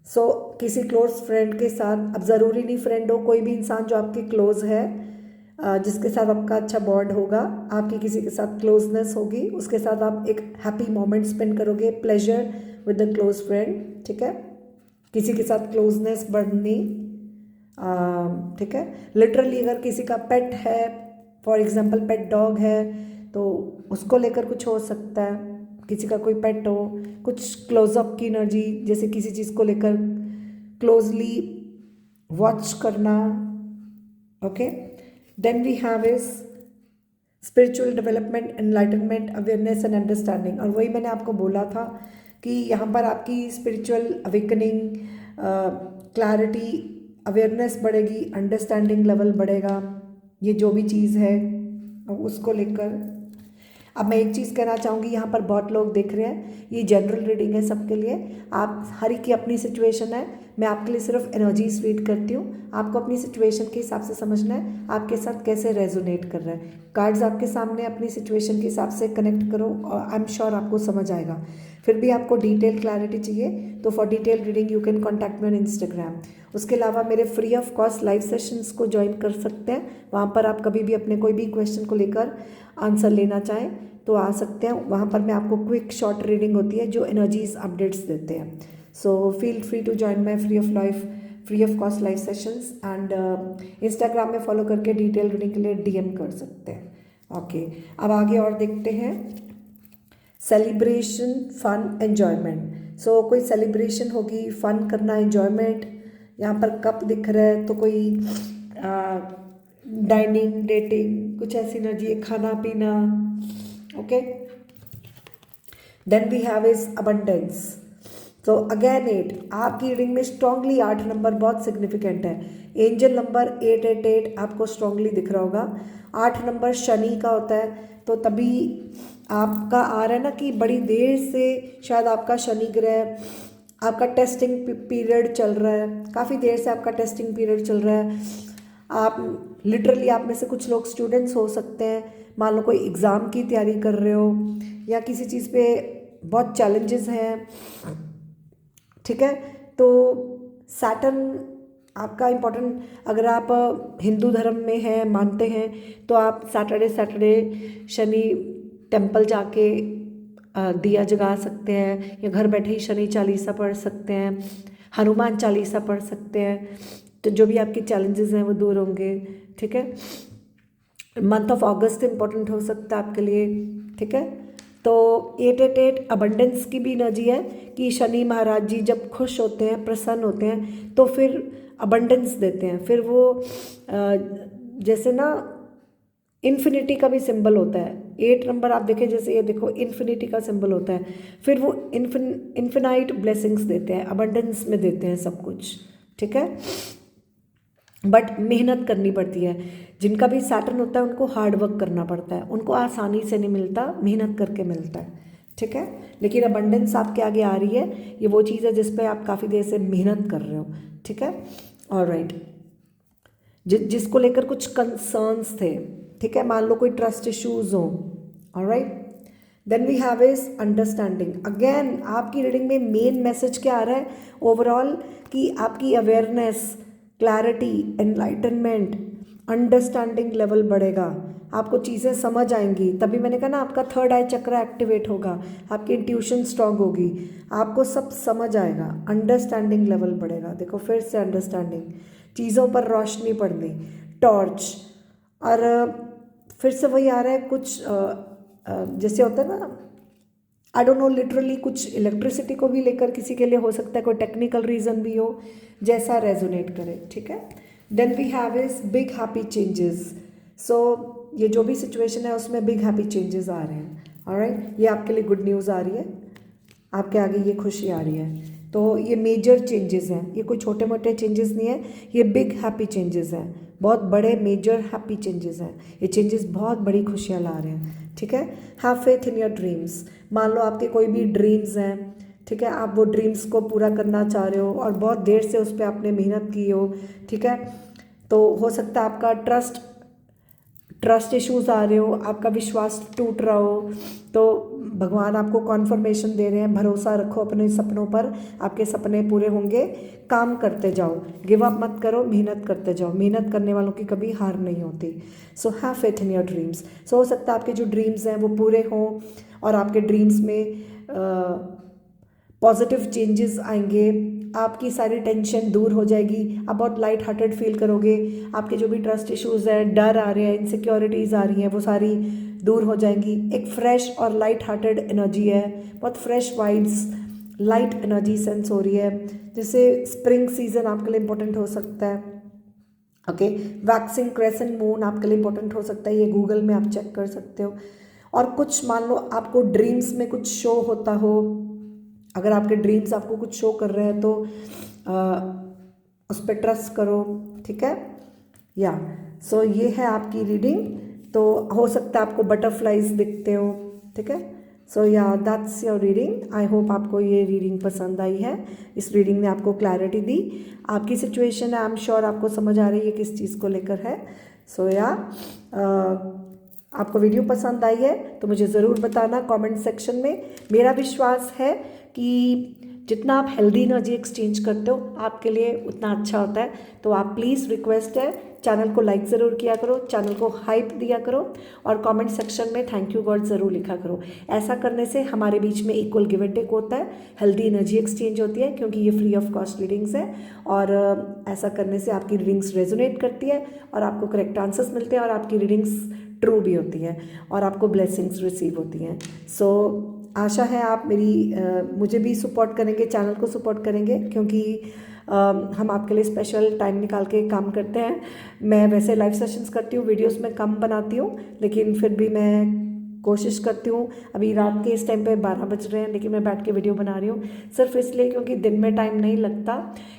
So किसी क्लोज फ्रेंड के साथ, अब ज़रूरी नहीं फ्रेंड हो, कोई भी इंसान जो आपके क्लोज है, जिसके साथ आपका अच्छा बॉन्ड होगा, आपकी किसी के साथ क्लोजनेस होगी, उसके साथ आप एक हैप्पी मोमेंट स्पेंड करोगे, pleasure with the close friend. ठीक है, किसी के साथ क्लोजनेस बढ़नी। ठीक है, लिटरली अगर किसी का पेट है, फॉर एग्जांपल पेट डॉग है, तो उसको लेकर कुछ हो सकता है, किसी का कोई पेट हो, कुछ क्लोजअप की एनर्जी, जैसे किसी चीज़ को लेकर क्लोजली वॉच करना। Okay, then we have is spiritual development, enlightenment, awareness and understanding. और वही मैंने आपको बोला था कि यहाँ पर आपकी स्पिरिचुअल अवेकनिंग, क्लैरिटी, अवेयरनेस बढ़ेगी, अंडरस्टैंडिंग लेवल बढ़ेगा, ये जो भी चीज़ है उसको लेकर। अब मैं एक चीज़ कहना चाहूँगी, यहाँ पर बहुत लोग देख रहे हैं, ये जनरल रीडिंग है सबके लिए, आप हर एक की अपनी सिचुएशन है, मैं आपके लिए सिर्फ एनर्जीज रीड करती हूँ, आपको अपनी सिचुएशन के हिसाब से समझना है आपके साथ कैसे रेजोनेट कर रहा है। कार्ड्स आपके सामने, अपनी सिचुएशन के हिसाब से कनेक्ट करो और आई एम श्योर आपको समझ आएगा। फिर भी आपको डिटेल क्लैरिटी चाहिए तो for detail reading you can contact me on Instagram. उसके अलावा मेरे free of cost live sessions को ज्वाइन कर सकते हैं, वहाँ पर आप कभी भी अपने कोई भी क्वेश्चन को लेकर आंसर लेना चाहें तो आ सकते हैं। वहाँ पर मैं आपको क्विक शॉर्ट रीडिंग होती है जो एनर्जीज अपडेट्स देते हैं। So feel free to join my free of cost live sessions and Instagram में फॉलो करके डिटेल रीडिंग के लिए DM कर सकते हैं। ओके, अब आगे और देखते हैं सेलिब्रेशन, फन, एन्जॉयमेंट। सो कोई सेलिब्रेशन होगी, फन करना, एन्जॉयमेंट, यहाँ पर कप दिख रहा है तो कोई डाइनिंग, डेटिंग, कुछ ऐसी एनर्जी है, खाना पीना। Okay, then we have is abundance. तो अगेन 8, आपकी रीडिंग में स्ट्रांगली 8 नंबर बहुत सिग्निफिकेंट है। एंजल नंबर 888 आपको स्ट्रांगली दिख रहा होगा। 8 नंबर शनि का होता है, तो तभी आपका आ रहा है ना कि बड़ी देर से शायद आपका शनि ग्रह, आपका टेस्टिंग पीरियड चल रहा है, काफ़ी देर से आपका टेस्टिंग पीरियड चल रहा है। आप लिटरली, आप में से कुछ लोग स्टूडेंट्स हो सकते हैं, मान लो कोई एग्ज़ाम की तैयारी कर रहे हो या किसी चीज़ पे बहुत चैलेंजेस हैं। ठीक है, तो सैटर्न आपका इम्पोर्टेंट, अगर आप हिंदू धर्म में हैं, मानते हैं, तो आप सैटरडे शनि टेम्पल जाके दिया जगा सकते हैं, या घर बैठे ही शनि चालीसा पढ़ सकते हैं, हनुमान चालीसा पढ़ सकते हैं, तो जो भी आपके चैलेंजेस हैं वो दूर होंगे। ठीक है, मंथ ऑफ अगस्त इम्पोर्टेंट हो सकता है आपके लिए। ठीक है, तो 888 अबंडेंस की भी एनर्जी है कि शनि महाराज जी जब खुश होते हैं, प्रसन्न होते हैं, तो फिर अबंडेंस देते हैं। फिर वो जैसे ना इन्फिनिटी का भी सिंबल होता है। 8 नंबर आप देखें, जैसे ये देखो इन्फिनिटी का सिंबल होता है, फिर वो इन्फिनाइट ब्लेसिंग्स देते हैं, अबंडेंस में देते हैं सब कुछ। ठीक है, बट मेहनत करनी पड़ती है। जिनका भी सैटर्न होता है उनको हार्ड वर्क करना पड़ता है, उनको आसानी से नहीं मिलता, मेहनत करके मिलता है। ठीक है, लेकिन अबंडेंस आपके आगे आ रही है, ये वो चीज़ है जिस पे आप काफ़ी देर से मेहनत कर रहे हो। ठीक है, ऑलराइट, जिसको लेकर कुछ कंसर्न्स थे, ठीक है, मान लो कोई ट्रस्ट इश्यूज हो, alright. Then we have is understanding. Again आपकी रीडिंग में मेन मैसेज क्या आ रहा है ओवरऑल, कि आपकी awareness, clarity, enlightenment, understanding level बढ़ेगा, आपको चीज़ें समझ आएंगी। तभी मैंने कहा ना, आपका थर्ड आई चक्र एक्टिवेट होगा, आपकी इंट्यूशन स्ट्रांग होगी, आपको सब समझ आएगा, अंडरस्टैंडिंग लेवल बढ़ेगा। देखो फिर से अंडरस्टैंडिंग, चीज़ों पर रोशनी पड़नी, टॉर्च। और फिर से वही आ रहा है कुछ जैसे होता है ना, आई डोंट नो, लिटरली कुछ इलेक्ट्रिसिटी को भी लेकर किसी के लिए हो सकता है, कोई टेक्निकल रीज़न भी हो, जैसा रेजोनेट करे, ठीक है। Then we have is big happy changes. So ये जो भी सिचुएशन है उसमें बिग हैप्पी चेंजेस आ रहे हैं, ऑलराइट। ये आपके लिए गुड न्यूज़ आ रही है, आपके आगे ये खुशी आ रही है। तो ये मेजर चेंजेस हैं, ये कोई छोटे मोटे चेंजेस नहीं है, ये बिग हैप्पी चेंजेस हैं, बहुत बड़े मेजर हैप्पी चेंजेस हैं। ये चेंजेस बहुत बड़ी खुशियाँ ला रहे हैं, ठीक है। Have faith in your dreams. मान लो आपके कोई भी ड्रीम्स हैं, ठीक है, आप वो ड्रीम्स को पूरा करना चाह रहे हो और बहुत देर से उस पर आपने मेहनत की हो, ठीक है, तो हो सकता है आपका ट्रस्ट इश्यूज आ रहे हो, आपका विश्वास टूट रहा हो, तो भगवान आपको कॉन्फर्मेशन दे रहे हैं, भरोसा रखो अपने सपनों पर, आपके सपने पूरे होंगे, काम करते जाओ, गिव अप मत करो, मेहनत करते जाओ, मेहनत करने वालों की कभी हार नहीं होती। So have faith in your dreams. So हो सकता है आपके जो ड्रीम्स हैं वो पूरे हों और आपके ड्रीम्स में पॉजिटिव चेंजेस आएंगे, आपकी सारी टेंशन दूर हो जाएगी, आप बहुत लाइट हार्टेड फील करोगे, आपके जो भी ट्रस्ट इश्यूज़ हैं, डर आ रहे हैं, इनसिक्योरिटीज़ आ रही हैं, वो सारी दूर हो जाएंगी। एक फ्रेश और लाइट हार्टेड एनर्जी है, बहुत fresh vibes, light energy sense हो रही है, जैसे स्प्रिंग सीजन आपके लिए इंपॉर्टेंट हो सकता है, ओके। वैक्सिंग क्रेसेंट मून आपके लिए इंपॉर्टेंट हो सकता है, ये गूगल में आप चेक कर सकते हो। और कुछ मान लो आपको ड्रीम्स में कुछ शो होता हो, अगर आपके ड्रीम्स आपको कुछ शो कर रहे हैं तो उस पर ट्रस्ट करो, ठीक है, या सो ये है आपकी रीडिंग। तो हो सकता है आपको बटरफ्लाइज दिखते हो, ठीक है। सो या that's your reading. I hope आपको ये रीडिंग पसंद आई है, इस रीडिंग ने आपको क्लैरिटी दी, आपकी सिचुएशन है, आई एम श्योर आपको समझ आ रही है किस चीज़ को लेकर है। सो या आपको वीडियो पसंद आई है तो मुझे ज़रूर बताना कमेंट सेक्शन में। मेरा विश्वास है कि जितना आप हेल्दी एनर्जी एक्सचेंज करते हो आपके लिए उतना अच्छा होता है। तो आप प्लीज़, रिक्वेस्ट है, चैनल को लाइक ज़रूर किया करो, चैनल को हाइप दिया करो और कमेंट सेक्शन में थैंक यू गॉड ज़रूर लिखा करो। ऐसा करने से हमारे बीच में इक्वल गिव एंड टेक होता है, हेल्दी एनर्जी एक्सचेंज होती है, क्योंकि ये फ्री ऑफ कॉस्ट रीडिंग्स है। और ऐसा करने से आपकी रीडिंग्स रेजोनेट करती है और आपको करेक्ट आंसर्स मिलते हैं और आपकी रीडिंग्स ट्रू भी होती है और आपको ब्लेसिंग्स रिसीव होती हैं। सो आशा है आप मुझे भी सपोर्ट करेंगे, चैनल को सपोर्ट करेंगे, क्योंकि हम आपके लिए स्पेशल टाइम निकाल के काम करते हैं। मैं वैसे लाइव सेशंस करती हूँ, वीडियोस में कम बनाती हूँ, लेकिन फिर भी मैं कोशिश करती हूँ। अभी रात के इस टाइम पे 12 बज रहे हैं, लेकिन मैं बैठ के वीडियो बना रही हूँ सिर्फ इसलिए क्योंकि दिन में टाइम नहीं लगता,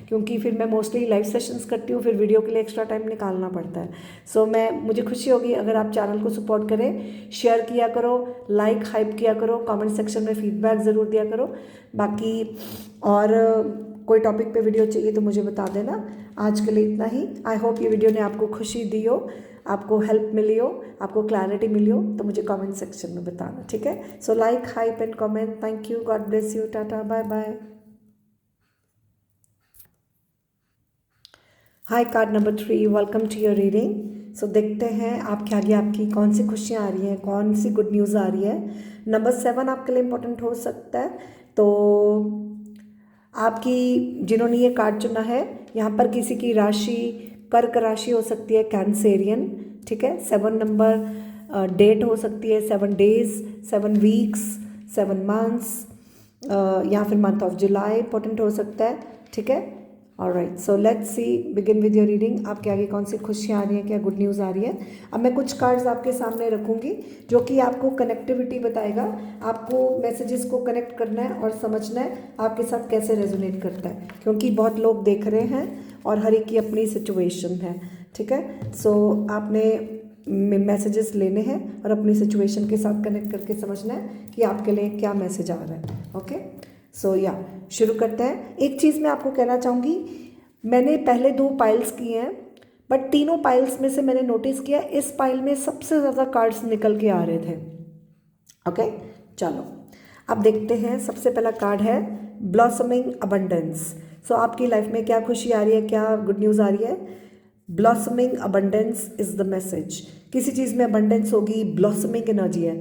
क्योंकि फिर मैं मोस्टली लाइव सेशंस करती हूँ, फिर वीडियो के लिए एक्स्ट्रा टाइम निकालना पड़ता है। सो मुझे खुशी होगी अगर आप चैनल को सपोर्ट करें, शेयर किया करो, लाइक हाइप किया करो, कमेंट सेक्शन में फीडबैक ज़रूर दिया करो। बाकी और कोई टॉपिक पे वीडियो चाहिए तो मुझे बता देना। आज के लिए इतना ही। आई होप ये वीडियो ने आपको खुशी दी हो, आपको हेल्प मिली हो, आपको क्लैरिटी मिली हो, तो मुझे कमेंट सेक्शन में बताना, ठीक है। So like hype and comment. Thank you, God bless you, tata, bye bye. Hi card number 3, welcome to your reading. So देखते हैं आपके आगे आपकी कौन सी खुशियाँ आ रही हैं, कौन सी गुड न्यूज़ आ रही है। नंबर 7 आपके लिए इम्पोर्टेंट हो सकता है। तो आपकी जिन्होंने ये कार्ड चुना है, यहाँ पर किसी की राशि कर्क राशि हो सकती है, कैंसेरियन, ठीक है। 7 नंबर डेट हो सकती है, 7 डेज, 7 वीक्स, 7 मंथ्स, या फिर मंथ ऑफ जुलाई इंपॉर्टेंट हो सकता है, ठीक है। Alright, so let's C, begin with your reading. आपके आगे कौन सी खुशियाँ आ रही हैं, क्या गुड न्यूज़ आ रही है। अब मैं कुछ कार्ड्स आपके सामने रखूँगी जो कि आपको कनेक्टिविटी बताएगा, आपको मैसेजेस को कनेक्ट करना है और समझना है आपके साथ कैसे रेजोनेट करता है, क्योंकि बहुत लोग देख रहे हैं और हर एक की अपनी सिचुएशन है, ठीक है। सो आपने मैसेजेस लेने हैं और अपनी सिचुएशन के साथ कनेक्ट करके समझना है कि आपके लिए क्या मैसेज आ रहा है, ओके। सो या शुरू करते हैं। एक चीज़ मैं आपको कहना चाहूँगी, मैंने पहले 2 पाइल्स किए हैं, बट तीनों पाइल्स में से मैंने नोटिस किया इस पाइल में सबसे ज़्यादा कार्ड्स निकल के आ रहे थे। ओके, चलो अब देखते हैं। सबसे पहला कार्ड है ब्लॉसमिंग अबंडेंस। सो आपकी लाइफ में क्या खुशी आ रही है, क्या गुड न्यूज़ आ रही है? Blossoming abundance is the message. किसी चीज़ में अबंडेंस होगी, ब्लॉसमिंग एनर्जी है,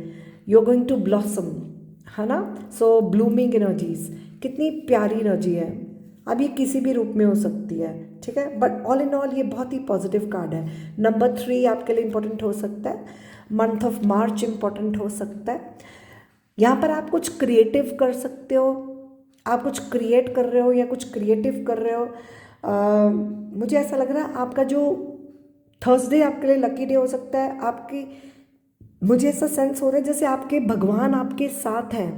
you are going to blossom, है ना। सो ब्लूमिंग एनर्जीज, कितनी प्यारी एनर्जी है। अब ये किसी भी रूप में हो सकती है, ठीक है, बट ऑल इन ऑल ये बहुत ही पॉजिटिव कार्ड है। नंबर 3 आपके लिए इंपॉर्टेंट हो सकता है। मंथ ऑफ मार्च इंपॉर्टेंट हो सकता है। यहाँ पर आप कुछ क्रिएटिव कर सकते हो, आप कुछ क्रिएट कर रहे हो या कुछ क्रिएटिव कर रहे हो। मुझे ऐसा लग रहा है आपका जो थर्सडे आपके लिए लकी डे हो सकता है। आपकी, मुझे ऐसा सेंस हो रहा है जैसे आपके भगवान आपके साथ हैं।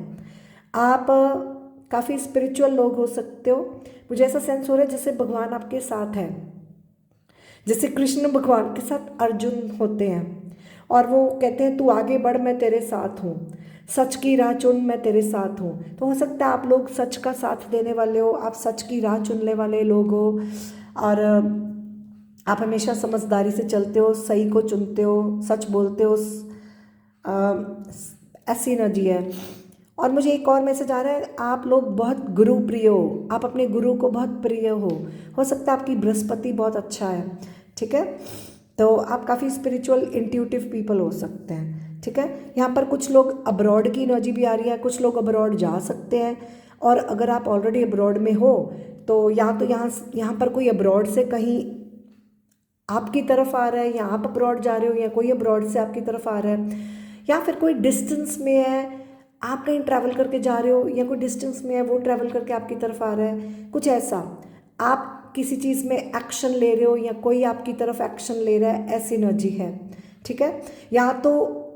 आप काफ़ी स्पिरिचुअल लोग हो सकते हो। मुझे ऐसा सेंस हो रहा है जैसे भगवान आपके साथ हैं, जैसे कृष्ण भगवान के साथ अर्जुन होते हैं और वो कहते हैं तू आगे बढ़, मैं तेरे साथ हूँ, सच की राह चुन, मैं तेरे साथ हूँ। तो हो सकता है आप लोग सच का साथ देने वाले हो, आप सच की राह चुनने वाले लोग हो और आप हमेशा समझदारी से चलते हो, सही को चुनते हो, सच बोलते हो। ऐसी एनर्जी है। और मुझे एक और मैसेज आ रहा है, आप लोग बहुत गुरु प्रिय हो, आप अपने गुरु को बहुत प्रिय हो सकता है आपकी बृहस्पति बहुत अच्छा है, ठीक है। तो आप काफ़ी स्पिरिचुअल इंट्यूटिव पीपल हो सकते हैं, ठीक है। यहाँ पर कुछ लोग अब्रॉड की एनर्जी भी आ रही है, कुछ लोग अब्रॉड जा सकते हैं। और अगर आप ऑलरेडी अब्रॉड में हो तो यहाँ पर कोई अब्रॉड से कहीं आपकी तरफ आ रहा है, या आप अब्रॉड जा रहे हो, या कोई अब्रॉड से आपकी तरफ आ रहा है, या फिर कोई डिस्टेंस में है, आप कहीं ट्रैवल करके जा रहे हो, या कोई डिस्टेंस में है वो ट्रैवल करके आपकी तरफ आ रहा है, कुछ ऐसा। आप किसी चीज़ में एक्शन ले रहे हो या कोई आपकी तरफ एक्शन ले रहा है, ऐसी एनर्जी है, ठीक है। या तो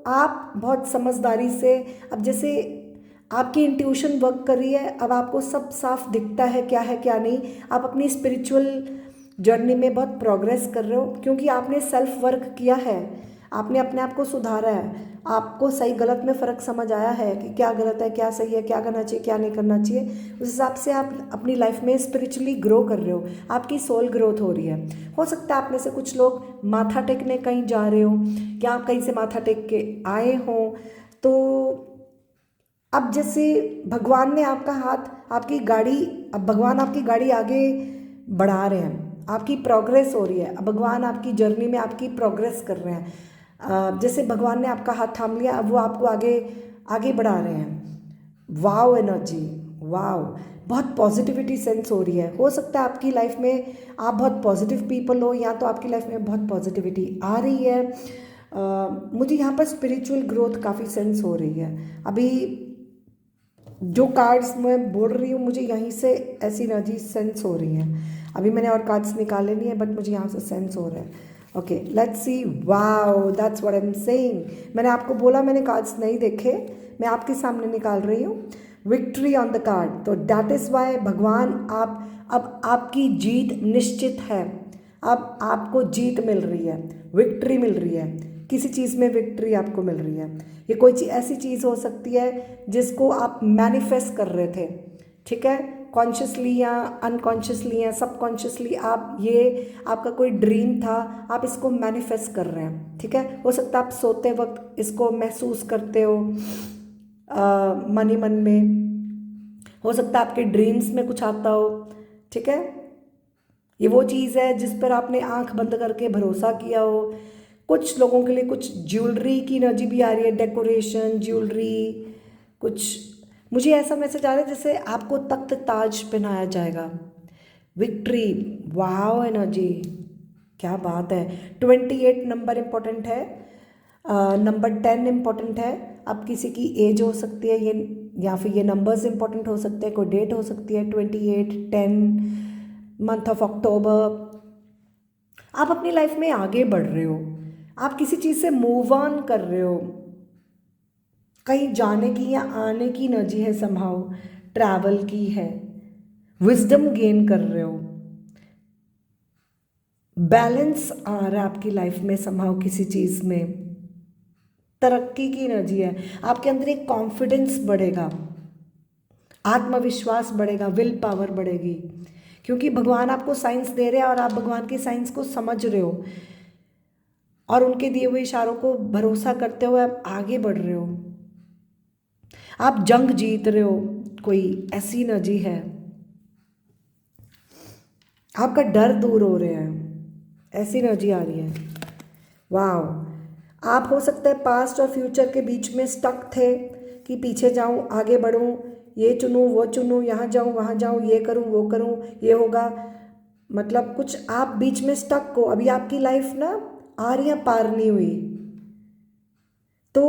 आप बहुत समझदारी से, अब जैसे आपकी इंट्यूशन वर्क कर रही है, अब आपको सब साफ दिखता है क्या है क्या नहीं। आप अपनी स्पिरिचुअल जर्नी में बहुत प्रोग्रेस कर रहे हो क्योंकि आपने सेल्फ वर्क किया है, आपने अपने आप को सुधारा है, आपको सही गलत में फ़र्क समझ आया है कि क्या गलत है क्या सही है, क्या करना चाहिए क्या नहीं करना चाहिए। उस हिसाब से आप अपनी लाइफ में स्पिरिचुअली ग्रो कर रहे हो, आपकी सोल ग्रोथ हो रही है। हो सकता है आप में से कुछ लोग माथा टेकने कहीं जा रहे हो या आप कहीं से माथा टेक के आए हों। तो अब जैसे भगवान ने आपका हाथ, आपकी गाड़ी, अब भगवान आपकी गाड़ी आगे बढ़ा रहे हैं, आपकी प्रोग्रेस हो रही है। अब भगवान आपकी जर्नी में आपकी प्रोग्रेस कर रहे हैं। जैसे भगवान ने आपका हाथ थाम लिया, अब वो आपको आगे आगे बढ़ा रहे हैं। वाव एनर्जी, वाव, बहुत पॉजिटिविटी सेंस हो रही है। हो सकता है आपकी लाइफ में आप बहुत पॉजिटिव पीपल हो, या तो आपकी लाइफ में बहुत पॉजिटिविटी आ रही है। मुझे यहाँ पर स्पिरिचुअल ग्रोथ काफ़ी सेंस हो रही है। अभी जो कार्ड्स मैं बोल रही हूँ मुझे यहीं से ऐसी एनर्जी सेंस हो रही है। अभी मैंने और कार्ड्स निकाले नहीं है बट मुझे यहाँ से सेंस हो रहा है। Okay, let's see. Wow, that's what I am saying. मैंने आपको बोला मैंने कार्ड्स नहीं देखे, मैं आपके सामने निकाल रही हूँ। विक्ट्री ऑन द कार्ड, तो दैट इज़ वाई भगवान अब आपकी जीत निश्चित है। अब आपको जीत मिल रही है, विक्ट्री मिल रही है, किसी चीज़ में विक्ट्री आपको मिल रही है। ये कोई ऐसी चीज़ हो सकती है जिसको आप मैनिफेस्ट कर रहे थे, ठीक है, कॉन्शियसली या अनकॉन्शियसली या सबकॉन्शियसली। आप, ये आपका कोई ड्रीम था, आप इसको मैनिफेस्ट कर रहे हैं, ठीक है। हो सकता है आप सोते वक्त इसको महसूस करते हो मन ही मन में। हो सकता है आपके ड्रीम्स में कुछ आता हो, ठीक है। ये वो चीज़ है जिस पर आपने आंख बंद करके भरोसा किया हो। कुछ लोगों के लिए कुछ ज्वेलरी की एनर्जी भी आ रही है, डेकोरेशन, ज्वेलरी, कुछ। मुझे ऐसा मैसेज आ रहा है जैसे आपको तख्त ताज पहनाया जाएगा। विक्ट्री, वाव एनर्जी, क्या बात है। 28 नंबर इम्पोर्टेंट है, नंबर 10 इम्पोर्टेंट है। अब किसी की एज हो सकती है ये, या फिर ये नंबर्स इम्पोर्टेंट हो सकते हैं, कोई डेट हो सकती है। 28, 10, मंथ ऑफ अक्टूबर। आप अपनी लाइफ में आगे बढ़ रहे हो, आप किसी चीज़ से मूव ऑन कर रहे हो, कहीं जाने की या आने की एनर्जी है, समहाउ ट्रैवल की है, विजडम गेन कर रहे हो, बैलेंस आ रहा है आपकी लाइफ में, समहाउ किसी चीज़ में तरक्की की एनर्जी है। आपके अंदर एक कॉन्फिडेंस बढ़ेगा, आत्मविश्वास बढ़ेगा, विल पावर बढ़ेगी, क्योंकि भगवान आपको साइंस दे रहे हैं और आप भगवान की साइंस को समझ रहे हो और उनके दिए हुए इशारों को भरोसा करते हुए आप आगे बढ़ रहे हो, आप जंग जीत रहे हो। कोई ऐसी एनर्जी है, आपका डर दूर हो रहा है, ऐसी एनर्जी आ रही है। वाह, आप हो सकता है पास्ट और फ्यूचर के बीच में स्टक थे कि पीछे जाऊं, आगे बढ़ूं, ये चुनूं, वो चुनूं, यहाँ जाऊं, वहाँ जाऊं, ये करूं, वो करूं, ये होगा। मतलब कुछ आप बीच में स्टक हो, अभी आपकी लाइफ ना आ रही है पार नहीं हुई। तो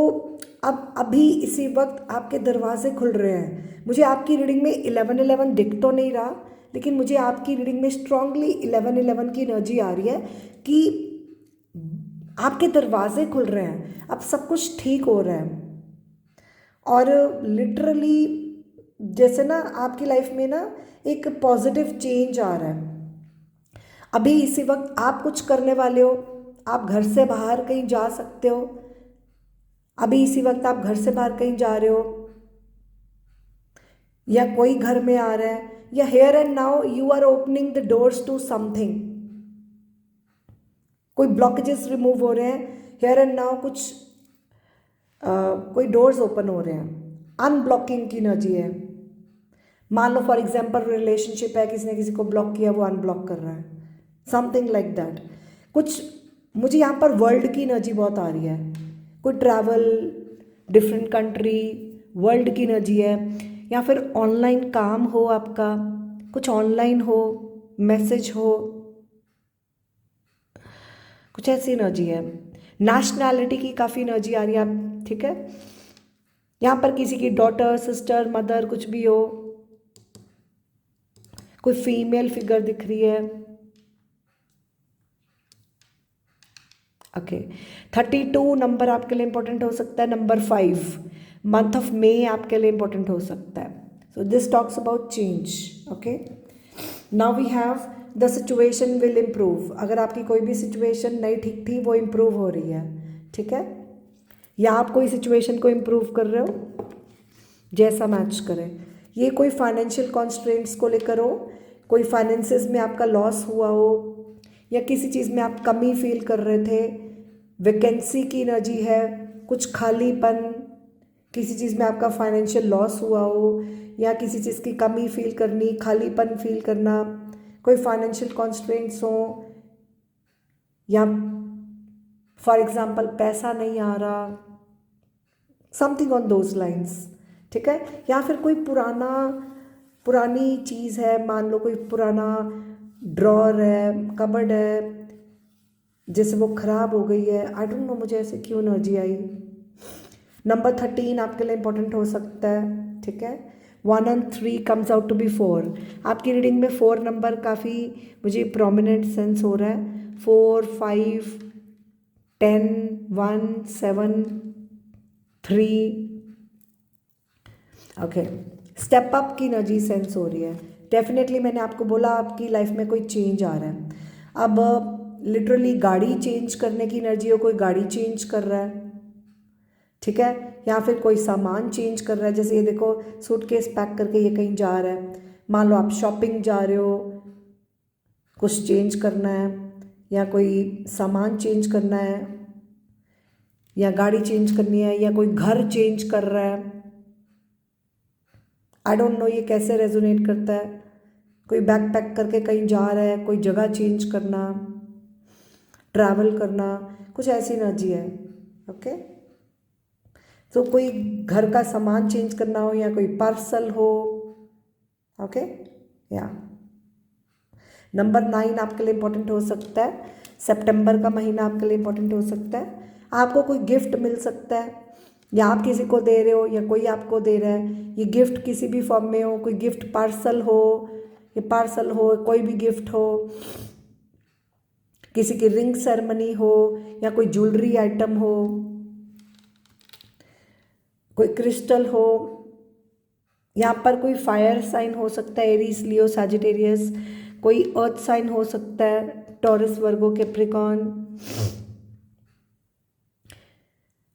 अब अभी इसी वक्त आपके दरवाजे खुल रहे हैं। मुझे आपकी रीडिंग में 11-11 दिख तो नहीं रहा, लेकिन मुझे आपकी रीडिंग में स्ट्रांगली 11-11 की एनर्जी आ रही है कि आपके दरवाजे खुल रहे हैं, अब सब कुछ ठीक हो रहा है। और लिटरली जैसे ना आपकी लाइफ में ना एक पॉजिटिव चेंज आ रहा है। अभी इसी वक्त आप कुछ करने वाले हो, आप घर से बाहर कहीं जा सकते हो। अभी इसी वक्त आप घर से बाहर कहीं जा रहे हो या कोई घर में आ रहा है, या here and now you are opening the doors to something. कोई ब्लॉकेजेस रिमूव हो रहे हैं, हेयर एंड नाउ कुछ कोई डोर्स ओपन हो रहे हैं, अनब्लॉकिंग की एनर्जी है। मान लो फॉर एग्जाम्पल रिलेशनशिप है, किसी ने किसी को ब्लॉक किया, वो अनब्लॉक कर रहा है, समथिंग लाइक दैट। कुछ मुझे यहाँ पर वर्ल्ड की एनर्जी बहुत आ रही है, कोई ट्रैवल, डिफरेंट कंट्री, वर्ल्ड की एनर्जी है, या फिर ऑनलाइन काम हो आपका, कुछ ऑनलाइन हो, मैसेज हो, कुछ ऐसी एनर्जी है। नेशनैलिटी की काफ़ी एनर्जी आ रही है आप, ठीक है। यहाँ पर किसी की डॉटर, सिस्टर, मदर कुछ भी हो, कोई फीमेल फिगर दिख रही है। ओके, 32 नंबर आपके लिए इंपॉर्टेंट हो सकता है। नंबर 5 मंथ ऑफ मे आपके लिए इंपॉर्टेंट हो सकता है। So this talks about change. Okay, now we have the situation will improve. अगर आपकी कोई भी सिचुएशन नहीं ठीक थी, वो इम्प्रूव हो रही है, ठीक है। या आप कोई सिचुएशन को इम्प्रूव कर रहे हो, जैसा मैच करे। ये कोई फाइनेंशियल कॉन्स्ट्रेंट्स को लेकर हो, कोई फाइनेंसेस में आपका लॉस हुआ हो, या किसी चीज़ में आप कमी फील कर रहे थे, वैकेंसी की एनर्जी है, कुछ खालीपन, किसी चीज़ में आपका फाइनेंशियल लॉस हुआ हो, या किसी चीज़ की कमी फील करनी, खालीपन फील करना, कोई फाइनेंशियल कॉन्स्ट्रेंट्स हो, या फॉर एग्जांपल पैसा नहीं आ रहा, समथिंग ऑन दोज लाइन्स, ठीक है। या फिर कोई पुरानी चीज़ है, मान लो कोई पुराना ड्रॉर है, कबर्ड है, जैसे वो ख़राब हो गई है। आई डोंट नो मुझे ऐसे क्यों एनर्जी आई। नंबर 13 आपके लिए इंपॉर्टेंट हो सकता है, ठीक है। 1 and 3 comes out to be 4। आपकी रीडिंग में 4 नंबर काफ़ी मुझे प्रोमिनेंट सेंस हो रहा है। 4, 5, 10, 1, 7, 3। ओके, स्टेप अप की एनर्जी सेंस हो रही है। डेफिनेटली मैंने आपको बोला आपकी लाइफ में कोई चेंज आ रहा है। अब लिटरली गाड़ी चेंज करने की एनर्जी हो, कोई गाड़ी चेंज कर रहा है, ठीक है। या फिर कोई सामान चेंज कर रहा है, जैसे ये देखो सूटकेस पैक करके ये कहीं जा रहा है। मान लो आप शॉपिंग जा रहे हो, कुछ चेंज करना है, या कोई सामान चेंज करना है, या गाड़ी चेंज करनी है, या कोई घर चेंज कर रहा है। आई डोंट नो ये कैसे रेजोनेट करता है। कोई बैग पैक करके कहीं जा रहा है, कोई जगह चेंज करना, ट्रैवल करना, कुछ ऐसी एनर्जी है। ओके, तो कोई घर का सामान चेंज करना हो, या कोई पार्सल हो। ओके, या नंबर 9 आपके लिए इंपॉर्टेंट हो सकता है। सितंबर का महीना आपके लिए इंपॉर्टेंट हो सकता है। आपको कोई गिफ्ट मिल सकता है, या आप किसी को दे रहे हो, या कोई आपको दे रहा है। ये गिफ्ट किसी भी फॉर्म में हो, कोई गिफ्ट पार्सल हो, ये पार्सल हो, कोई भी गिफ्ट हो, किसी की रिंग सेरेमनी हो, या कोई ज्वेलरी आइटम हो, कोई क्रिस्टल हो। यहाँ पर कोई फायर साइन हो सकता है, एरीज, लियो, सैजिटेरियस। कोई अर्थ साइन हो सकता है, टॉरस, वर्गो, कैप्रिकॉर्न।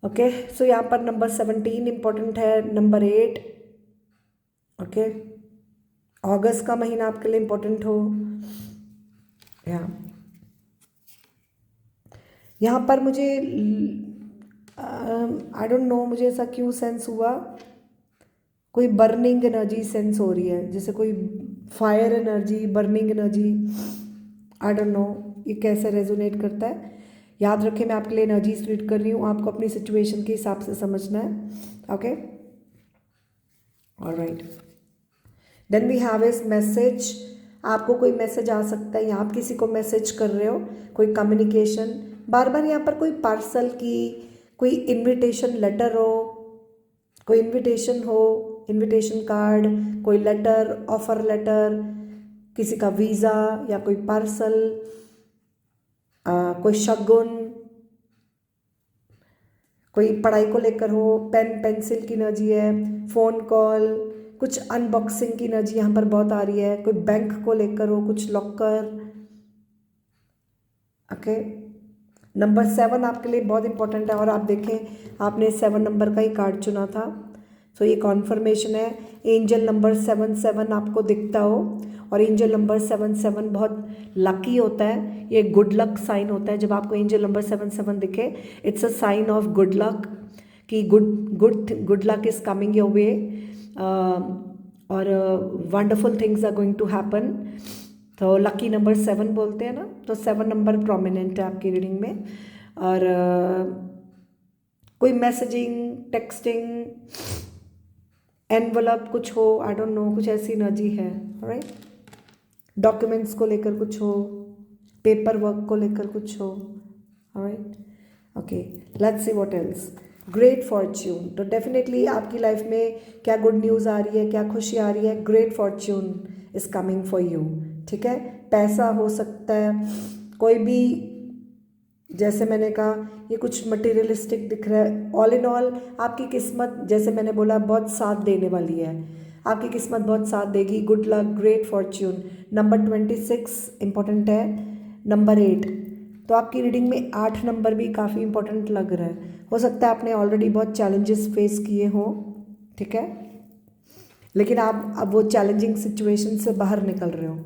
ओके, सो यहाँ पर नंबर 17 इंपॉर्टेंट है, नंबर 8। ओके, अगस्त का महीना आपके लिए इम्पोर्टेंट हो। यहाँ पर मुझे आई डोंट नो, मुझे ऐसा क्यों सेंस हुआ, कोई बर्निंग एनर्जी सेंस हो रही है, जैसे कोई fire energy, burning energy. I don't no ये कैसे रेजोनेट करता है। याद रखें, मैं आपके लिए एनर्जीज रीड कर रही हूँ, आपको अपनी सिचुएशन के हिसाब से समझना है। Okay, alright. Then we have is message. आपको कोई मैसेज आ सकता है या आप किसी को मैसेज कर रहे हो, कोई कम्युनिकेशन, बार बार यहाँ पर कोई पार्सल की, कोई इनविटेशन लेटर हो, कोई इनविटेशन हो, इनविटेशन कार्ड, कोई लेटर, ऑफर लेटर, किसी का वीज़ा या कोई पार्सल, कोई शगुन, कोई पढ़ाई को लेकर हो, पेन पेंसिल की एनर्जी है, फ़ोन कॉल, कुछ अनबॉक्सिंग की एनर्जी यहाँ पर बहुत आ रही है, कोई बैंक को लेकर हो, कुछ लॉकर। ओके, नंबर 7 आपके लिए बहुत इंपॉर्टेंट है, और आप देखें आपने 7 नंबर का ही कार्ड चुना था, सो ये कॉन्फर्मेशन है। एंजल नंबर 77 आपको दिखता हो, और एंजल नंबर 77 बहुत लकी होता है, ये गुड लक साइन होता है। जब आपको एंजल नंबर 77 दिखे, it's a sign of good luck, कि good luck is coming your way, और wonderful things are going to happen. तो लकी नंबर 7 बोलते हैं ना, तो 7 नंबर प्रोमिनेंट है आपकी रीडिंग में। और कोई मैसेजिंग, टेक्सटिंग, एनवलप कुछ हो, आई डोंट नो, कुछ ऐसी एनर्जी है। राइट, डॉक्यूमेंट्स को लेकर कुछ हो, पेपर वर्क को लेकर कुछ हो। Right, okay, let's see what else. Great Fortune, तो डेफिनेटली आपकी लाइफ में क्या गुड न्यूज़ आ रही है, क्या खुशी आ रही है। Great Fortune is coming for you. ठीक है, पैसा हो सकता है, कोई भी, जैसे मैंने कहा ये कुछ मटेरियलिस्टिक दिख रहा है। ऑल इन ऑल आपकी किस्मत, जैसे मैंने बोला, बहुत साथ देने वाली है, आपकी किस्मत बहुत साथ देगी। Good luck, great Fortune. Number 26 important है, नंबर 8, तो आपकी रीडिंग में 8 नंबर भी काफ़ी इंपॉर्टेंट लग रहा है। हो सकता है आपने ऑलरेडी बहुत चैलेंजेस फेस किए हों, ठीक है, लेकिन आप अब वो चैलेंजिंग सिचुएशन से बाहर निकल रहे हो।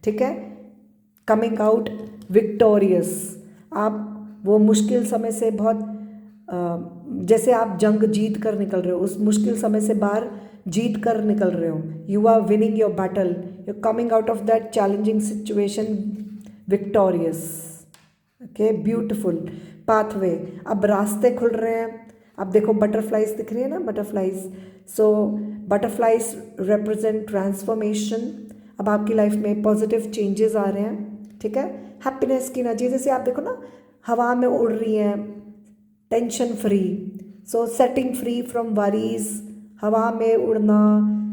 ठीक है, कमिंग आउट विक्टोरियस, आप वो मुश्किल समय से बहुत जैसे आप जंग जीत कर निकल रहे हो, उस मुश्किल समय से बाहर जीत कर निकल रहे हो। You are winning your battle, you are coming out of that challenging situation victorious. Okay, beautiful pathway, अब रास्ते खुल रहे हैं। अब देखो बटरफ्लाइज दिख रही है ना, बटरफ्लाइज, सो बटरफ्लाइज रिप्रेजेंट ट्रांसफॉर्मेशन। अब आपकी लाइफ में पॉजिटिव चेंजेस आ रहे हैं। ठीक है, हैप्पीनेस की एनर्जी, जैसे आप देखो ना हवा में उड़ रही हैं, tension free, so setting free from worries, हवा में उड़ना,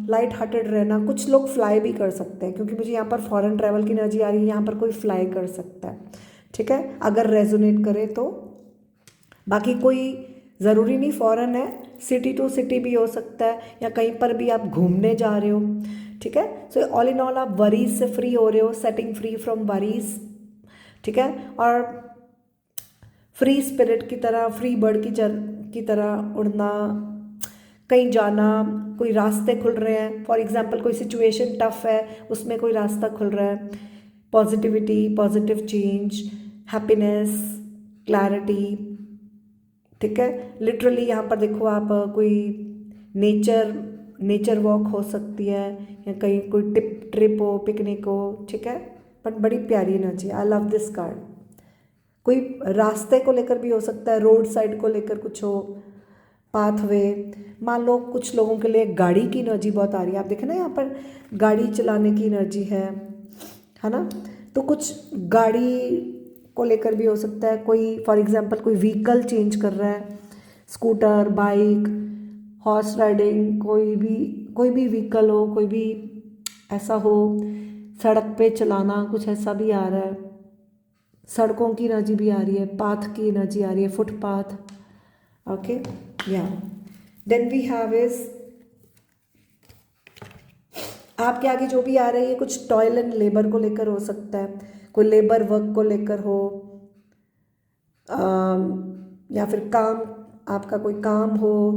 लाइट हार्टेड रहना। कुछ लोग फ्लाई भी कर सकते हैं, क्योंकि मुझे यहाँ पर फॉरेन ट्रैवल की एनर्जी आ रही है, यहाँ पर कोई फ्लाई कर सकता है। ठीक है, अगर रेजोनेट करे तो। बाकी कोई ज़रूरी नहीं फॉरेन है, सिटी टू सिटी भी हो सकता है, या कहीं पर भी आप घूमने जा रहे हो। ठीक है, सो ऑल इन ऑल आप वरीज से फ्री हो रहे हो, सेटिंग फ्री फ्रॉम वरीज। ठीक है, और फ्री स्पिरिट की तरह, फ्री बर्ड की तरह उड़ना, कहीं जाना, कोई रास्ते खुल रहे हैं। फॉर एग्जांपल कोई सिचुएशन टफ है, उसमें कोई रास्ता खुल रहा है। Positivity, positive change, happiness, clarity. ठीक है, लिटरली यहाँ पर देखो आप कोई नेचर वॉक हो सकती है, या कहीं कोई ट्रिप हो, पिकनिक हो। ठीक है, बट बड़ी प्यारी energy, I love this card. कोई रास्ते को लेकर भी हो सकता है, रोड साइड को लेकर कुछ हो, पाथवे। मान लो कुछ लोगों के लिए गाड़ी की एनर्जी बहुत आ रही है, आप देखें ना यहाँ पर गाड़ी चलाने की एनर्जी है ना, तो कुछ गाड़ी को लेकर भी हो सकता है। कोई फॉर एग्जांपल कोई व्हीकल चेंज कर रहा है, स्कूटर, बाइक, हॉर्स राइडिंग, कोई भी व्हीकल हो, कोई भी ऐसा हो, सड़क पे चलाना, कुछ ऐसा भी आ रहा है। सड़कों की एनर्जी भी आ रही है, पाथ की एनर्जी आ रही है, फुटपाथ। ओके, या देन वी हैव इज, आपके आगे जो भी आ रही है कुछ टॉयल एंड लेबर को लेकर हो सकता है, कोई लेबर वर्क को लेकर हो, या फिर काम, आपका कोई काम हो,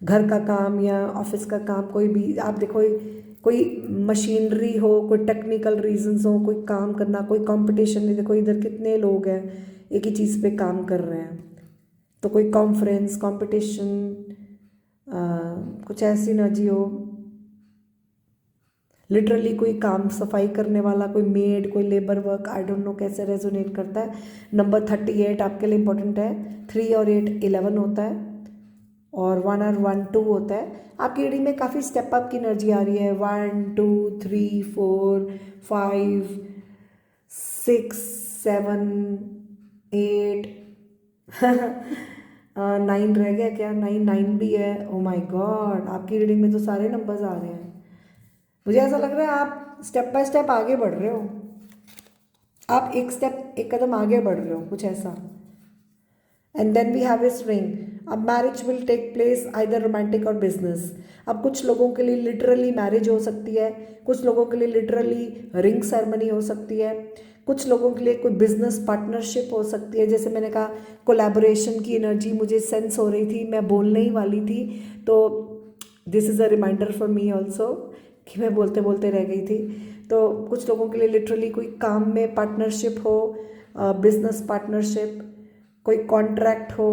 घर का काम या ऑफिस का काम, कोई भी। आप देखो कोई मशीनरी हो, कोई टेक्निकल रीजंस हो, कोई काम करना, कोई कंपटीशन नहीं। देखो इधर कितने लोग हैं एक ही चीज़ पे काम कर रहे हैं, तो कोई कॉन्फ्रेंस कंपटीशन, कुछ ऐसी एनर्जी हो। लिटरली कोई काम सफाई करने वाला, कोई मेड, कोई labour work, I don't know कैसे रेजोनेट करता है। नंबर 38 आपके लिए इंपॉर्टेंट है। 3 और 8 11 होता है, और 1 और 1 2 होता है। आपकी रीडिंग में काफ़ी स्टेप अप की एनर्जी आ रही है। 1 2 3 4 5 6 7 8 9 रह गया क्या? 9 भी है। ओ माय गॉड, आपकी रीडिंग में तो सारे नंबर्स आ रहे हैं। मुझे ऐसा लग रहा है आप स्टेप बाय स्टेप आगे बढ़ रहे हो, आप एक कदम आगे बढ़ रहे हो, कुछ ऐसा। And then we have this ring. अब marriage will take place either romantic or business. अब कुछ लोगों के लिए लिटरली मैरिज हो सकती है, कुछ लोगों के लिए लिटरली रिंग सेरेमनी हो सकती है, कुछ लोगों के लिए कोई बिजनेस पार्टनरशिप हो सकती है। जैसे मैंने कहा कोलैबोरेशन की एनर्जी मुझे सेंस हो रही थी, मैं बोलने ही वाली थी, तो this is a reminder for me also कि मैं बोलते बोलते रह गई थी। तो कुछ लोगों के लिए लिटरली कोई काम में पार्टनरशिप हो, बिजनेस पार्टनरशिप, कोई कॉन्ट्रैक्ट हो,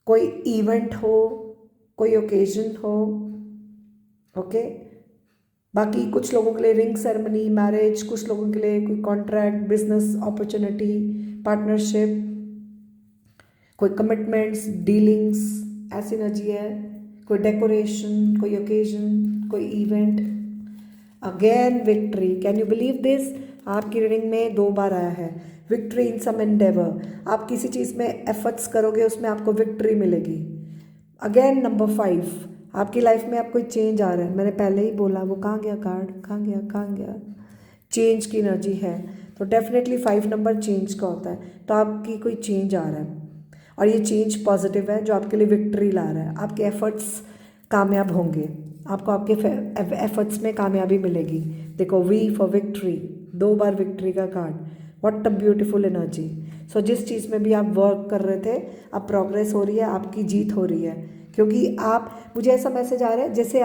कोई इवेंट हो, कोई ओकेजन हो। ओके, बाकी कुछ लोगों के लिए रिंग सेरेमनी, मैरिज, कुछ लोगों के लिए कोई कॉन्ट्रैक्ट, बिजनेस अपॉर्चुनिटी, पार्टनरशिप, कोई कमिटमेंट्स, डीलिंग्स, ऐसी एनर्जी है। कोई डेकोरेशन, कोई ओकेजन, कोई event. Again victory, can you believe this? आपकी रीडिंग में 2 बार आया है विक्ट्री इन सम एंडेवर। आप किसी चीज़ में एफर्ट्स करोगे, उसमें आपको विक्ट्री मिलेगी। अगेन नंबर 5, आपकी लाइफ में आप कोई चेंज आ रहा है। मैंने पहले ही बोला, वो कहाँ गया कार्ड, कहाँ गया, कहाँ गया? चेंज की एनर्जी है, तो डेफिनेटली 5 नंबर चेंज का होता है। तो आपकी कोई चेंज आ रहा है, और ये चेंज पॉजिटिव है जो आपके लिए विक्ट्री ला रहा है। आपके एफर्ट्स कामयाब होंगे, आपको आपके एफर्ट्स में कामयाबी मिलेगी। देखो वी फॉर विक्ट्री, 2 बार विक्ट्री का card. What a beautiful energy. So जिस चीज़ में भी आप वर्क कर रहे थे, अब प्रोग्रेस हो रही है, आपकी जीत हो रही है। क्योंकि आप, मुझे ऐसा मैसेज आ रहा है जैसे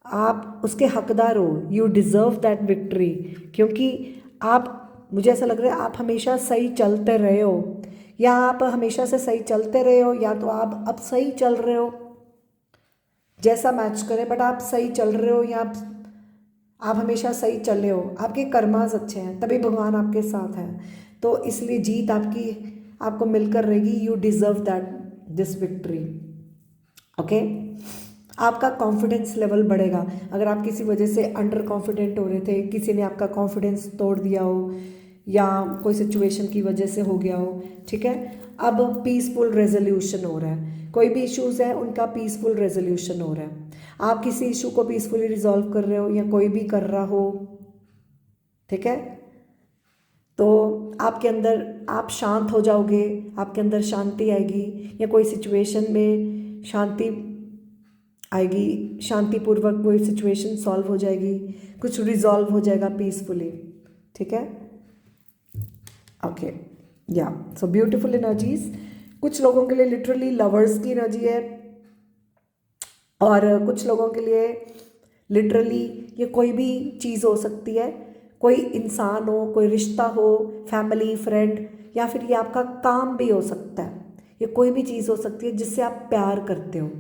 आप उसके हकदार हो, यू डिज़र्व दैट विक्ट्री। क्योंकि आप, मुझे ऐसा लग रहा है आप हमेशा सही चलते रहे हो, या आप हमेशा से सही चलते रहे हो, या तो आप अब सही चल रहे हो, जैसा मैच करे, बट आप सही चल रहे हो, या आप हमेशा सही चले हो। आपके कर्मास अच्छे हैं, तभी भगवान आपके साथ हैं, तो इसलिए जीत आपकी आपको मिलकर रहेगी। You deserve that this victory. Okay, आपका कॉन्फिडेंस लेवल बढ़ेगा। अगर आप किसी वजह से अंडर कॉन्फिडेंट हो रहे थे, किसी ने आपका कॉन्फिडेंस तोड़ दिया हो, या कोई सिचुएशन की वजह से हो गया हो, ठीक है, अब पीसफुल रेजोल्यूशन हो रहा है। कोई भी इश्यूज़ है उनका पीसफुल रेजोल्यूशन हो रहा है। आप किसी इशू को पीसफुली रिजॉल्व कर रहे हो, या कोई भी कर रहा हो, ठीक है, तो आपके अंदर आप शांत हो जाओगे, आपके अंदर शांति आएगी, या कोई सिचुएशन में शांति आएगी, शांतिपूर्वक कोई सिचुएशन सॉल्व हो जाएगी, कुछ रिजॉल्व हो जाएगा पीसफुली, ठीक है। ओके, या सो ब्यूटीफुल एनर्जीज। कुछ लोगों के लिए लिटरली लवर्स की एनर्जी है, और कुछ लोगों के लिए लिटरली ये कोई भी चीज़ हो सकती है, कोई इंसान हो, कोई रिश्ता हो, फैमिली, फ्रेंड, या फिर ये आपका काम भी हो सकता है। ये कोई भी चीज़ हो सकती है जिससे आप प्यार करते हो,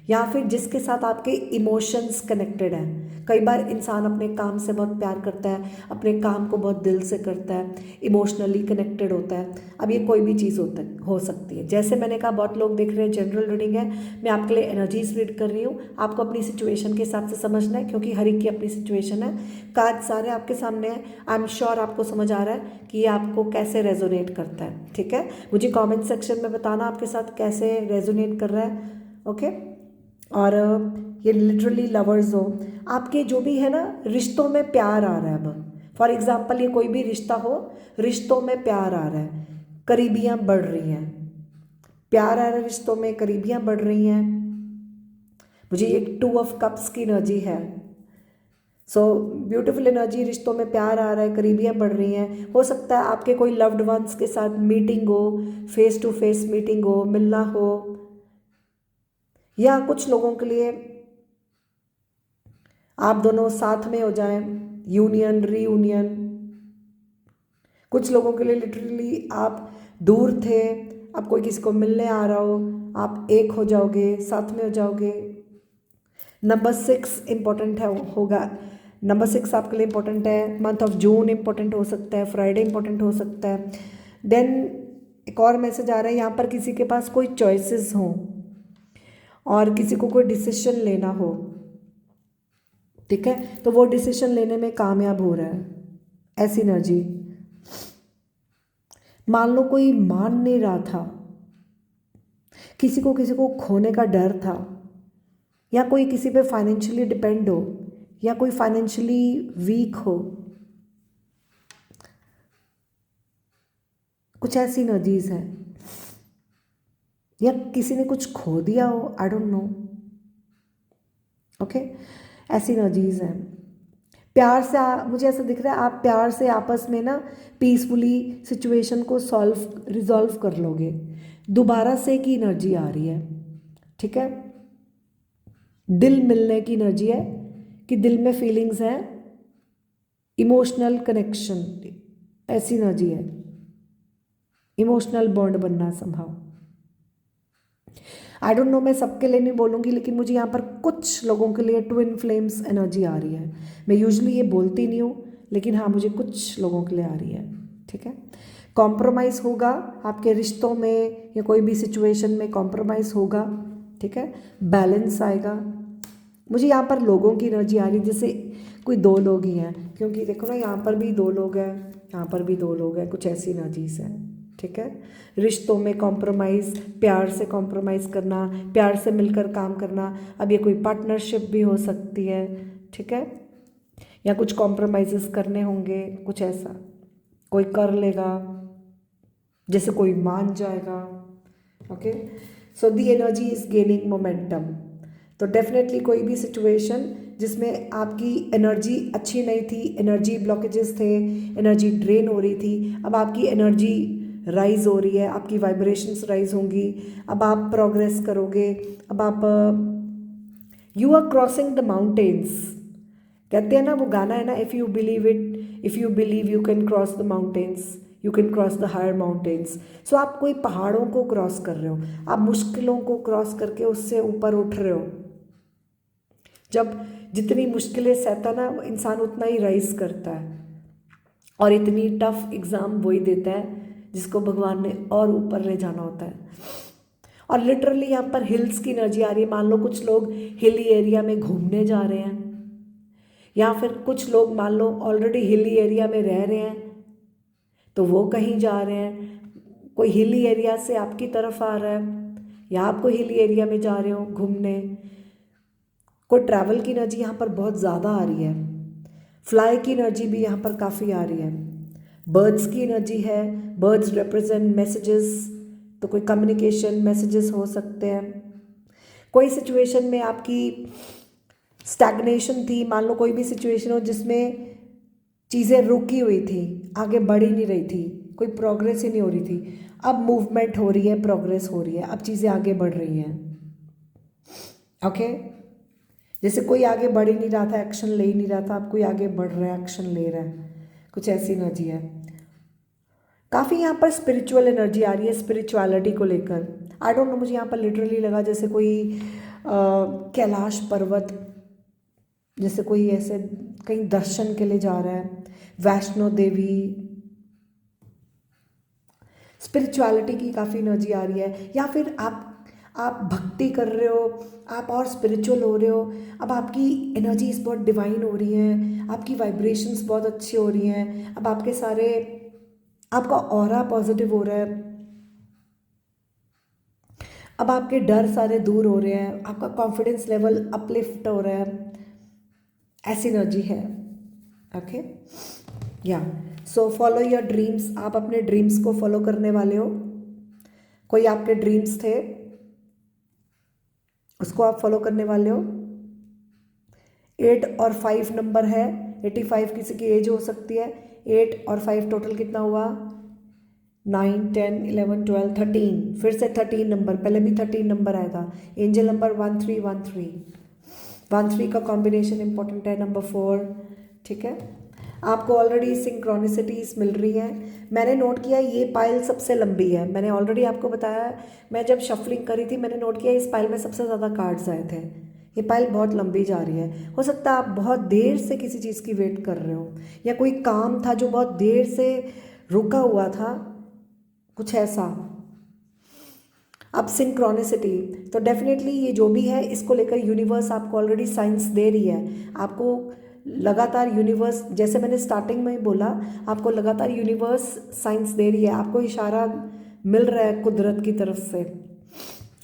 या फिर जिसके साथ आपके इमोशंस कनेक्टेड हैं। कई बार इंसान अपने काम से बहुत प्यार करता है, अपने काम को बहुत दिल से करता है, इमोशनली कनेक्टेड होता है। अब ये कोई भी चीज़ हो सकती है। जैसे मैंने कहा, बहुत लोग देख रहे हैं, जनरल रीडिंग है, मैं आपके लिए एनर्जीज रीड कर रही हूँ। आपको अपनी सिचुएशन के हिसाब से समझना है, क्योंकि हर एक की अपनी सिचुएशन है। कार्ड सारे आपके सामने हैं। आई एम श्योर आपको समझ आ रहा है कि ये आपको कैसे रेजोनेट करता है, ठीक है। मुझे कॉमेंट सेक्शन में बताना आपके साथ कैसे रेजोनेट कर रहा है, ओके। और ये लिटरली लवर्स हो, आपके जो भी है ना, रिश्तों में प्यार आ रहा है। अब फॉर एग्जांपल ये कोई भी रिश्ता हो, रिश्तों में प्यार आ रहा है, करीबियाँ बढ़ रही हैं, प्यार आ रहा है, रिश्तों में करीबियाँ बढ़ रही हैं। मुझे एक 2 ऑफ कप्स की एनर्जी है। सो ब्यूटीफुल एनर्जी, रिश्तों में प्यार आ रहा है, करीबियाँ बढ़ रही हैं। हो सकता है आपके कोई लव्ड वंस के साथ मीटिंग हो, फेस टू फेस मीटिंग हो, मिलना हो, या कुछ लोगों के लिए आप दोनों साथ में हो जाएं, यूनियन रीयूनियन। कुछ लोगों के लिए लिटरली आप दूर थे, अब कोई किसी को मिलने आ रहा हो, आप एक हो जाओगे, साथ में हो जाओगे। नंबर 6 इम्पोर्टेंट है होगा, नंबर 6 आपके लिए इम्पोर्टेंट है। मंथ ऑफ जून इम्पोर्टेंट हो सकता है, फ्राइडे इम्पोर्टेंट हो सकता है। देन एक और मैसेज आ रहा है, यहाँ पर किसी के पास कोई चॉइसेस हों और किसी को कोई डिसीजन लेना हो, ठीक है, तो वो डिसीजन लेने में कामयाब हो रहा है, ऐसी एनर्जी। मान लो कोई मान नहीं रहा था, किसी को खोने का डर था, या कोई किसी पे फाइनेंशियली डिपेंड हो, या कोई फाइनेंशियली वीक हो, कुछ ऐसी एनर्जीज हैं, या किसी ने कुछ खो दिया हो, आई डोंट नो, ओके, ऐसी एनर्जीज हैं। प्यार से मुझे ऐसा दिख रहा है आप प्यार से आपस में ना पीसफुली सिचुएशन को रिजॉल्व कर लोगे। दोबारा से की एनर्जी आ रही है, ठीक है, दिल मिलने की एनर्जी है, कि दिल में फीलिंग्स हैं, इमोशनल कनेक्शन, ऐसी एनर्जी है, इमोशनल बॉन्ड बनना संभव। आई डोंट नो, मैं सबके लिए नहीं बोलूँगी, लेकिन मुझे यहाँ पर कुछ लोगों के लिए ट्विन फ्लेम्स एनर्जी आ रही है। मैं यूजुअली ये बोलती नहीं हूँ, लेकिन हाँ मुझे कुछ लोगों के लिए आ रही है, ठीक है। कॉम्प्रोमाइज़ होगा आपके रिश्तों में, या कोई भी सिचुएशन में कॉम्प्रोमाइज़ होगा, ठीक है, बैलेंस आएगा। मुझे यहाँ पर लोगों की एनर्जी आ रही है, जैसे कोई 2 लोग ही हैं, क्योंकि देखो ना यहाँ पर भी 2 लोग हैं, यहाँ पर भी 2 लोग हैं, कुछ ऐसी एनर्जीज हैं, ठीक है। रिश्तों में कॉम्प्रोमाइज़, प्यार से कॉम्प्रोमाइज़ करना, प्यार से मिलकर काम करना। अब ये कोई पार्टनरशिप भी हो सकती है, ठीक है, या कुछ कॉम्प्रोमाइज़ करने होंगे, कुछ ऐसा कोई कर लेगा, जैसे कोई मान जाएगा, okay. So the energy is gaining momentum. तो डेफिनेटली कोई भी सिचुएशन जिसमें आपकी एनर्जी अच्छी नहीं थी, एनर्जी ब्लॉकेजेस थे, एनर्जी ड्रेन हो रही थी, अब आपकी एनर्जी राइज हो रही है, आपकी वाइब्रेशंस राइज होंगी, अब आप प्रोग्रेस करोगे, अब आप you are crossing the mountains. कहते हैं ना वो गाना है ना, if you believe it, if you believe you can cross the mountains, you can cross the higher mountains. So आप कोई पहाड़ों को क्रॉस कर रहे हो, आप मुश्किलों को क्रॉस करके उससे ऊपर उठ रहे हो। जब जितनी मुश्किलें सहता ना इंसान, उतना ही राइज करता है, और इतनी टफ एग्ज़ाम वही देता है जिसको भगवान ने और ऊपर ले जाना होता है। और लिटरली यहाँ पर हिल्स की एनर्जी आ रही है। मान लो कुछ लोग हिली एरिया में घूमने जा रहे हैं, या फिर कुछ लोग मान लो ऑलरेडी हिली एरिया में रह रहे हैं, तो वो कहीं जा रहे हैं, कोई हिली एरिया से आपकी तरफ आ रहा है, या आप कोई हिली एरिया में जा रहे हो घूमने। कोई ट्रैवल की एनर्जी यहाँ पर बहुत ज़्यादा आ रही है। फ्लाई की एनर्जी भी यहाँ पर काफ़ी आ रही है। बर्ड्स की एनर्जी है, बर्ड्स रिप्रेजेंट मैसेजेस, तो कोई कम्युनिकेशन मैसेजेस हो सकते हैं। कोई सिचुएशन में आपकी स्टैग्नेशन थी, मान लो कोई भी सिचुएशन हो जिसमें चीज़ें रुकी हुई थी, आगे बढ़ ही नहीं रही थी, कोई प्रोग्रेस ही नहीं हो रही थी, अब मूवमेंट हो रही है, प्रोग्रेस हो रही है, अब चीज़ें आगे बढ़ रही हैं, ओके। जैसे कोई आगे बढ़ ही नहीं रहा था, एक्शन ले ही नहीं रहा था, अब कोई आगे बढ़ रहा है, एक्शन ले रहा है, कुछ ऐसी एनर्जी है। काफ़ी यहाँ पर स्पिरिचुअल एनर्जी आ रही है, स्पिरिचुअलिटी को लेकर। आई डोंट नो, मुझे यहाँ पर लिटरली लगा जैसे कोई कैलाश पर्वत, जैसे कोई ऐसे कहीं दर्शन के लिए जा रहा है, वैष्णो देवी, स्पिरिचुअलिटी की काफ़ी एनर्जी आ रही है। या फिर आप भक्ति कर रहे हो, आप और स्पिरिचुअल हो रहे हो, अब आपकी एनर्जीज बहुत डिवाइन हो रही हैं, आपकी वाइब्रेशंस बहुत अच्छी हो रही हैं, अब आपका ऑरा पॉजिटिव हो रहा है, अब आपके डर सारे दूर हो रहे हैं, आपका कॉन्फिडेंस लेवल अपलिफ्ट हो रहा है, ऐसी एनर्जी है, ओके। या सो फॉलो योर ड्रीम्स, आप अपने ड्रीम्स को फॉलो करने वाले हो। कोई आपके ड्रीम्स थे, उसको आप फॉलो करने वाले हो। 8 और 5 नंबर है, 85 किसी की एज हो सकती है। 8 और 5 टोटल कितना हुआ? 9, 10, 11, 12, 13। फिर से 13 नंबर, पहले भी 13 नंबर आया था। एंजल नंबर 1313, 1 3 का कॉम्बिनेशन इंपॉर्टेंट है, नंबर 4, ठीक है। आपको ऑलरेडी सिंक्रोनिसिटीज़ मिल रही हैं। मैंने नोट किया ये पाइल सबसे लंबी है, मैंने ऑलरेडी आपको बताया, मैं जब शफलिंग करी थी मैंने नोट किया इस पाइल में सबसे ज़्यादा कार्ड्स आए थे। ये पाइल बहुत लंबी जा रही है। हो सकता है आप बहुत देर से किसी चीज़ की वेट कर रहे हो, या कोई काम था जो बहुत देर से रुका हुआ था, कुछ ऐसा। अब सिंक्रोनिसिटी, तो डेफिनेटली ये जो भी है इसको लेकर यूनिवर्स आपको ऑलरेडी साइंस दे रही है। आपको लगातार यूनिवर्स, जैसे मैंने स्टार्टिंग में ही बोला, आपको लगातार यूनिवर्स साइंस दे रही है, आपको इशारा मिल रहा है कुदरत की तरफ से,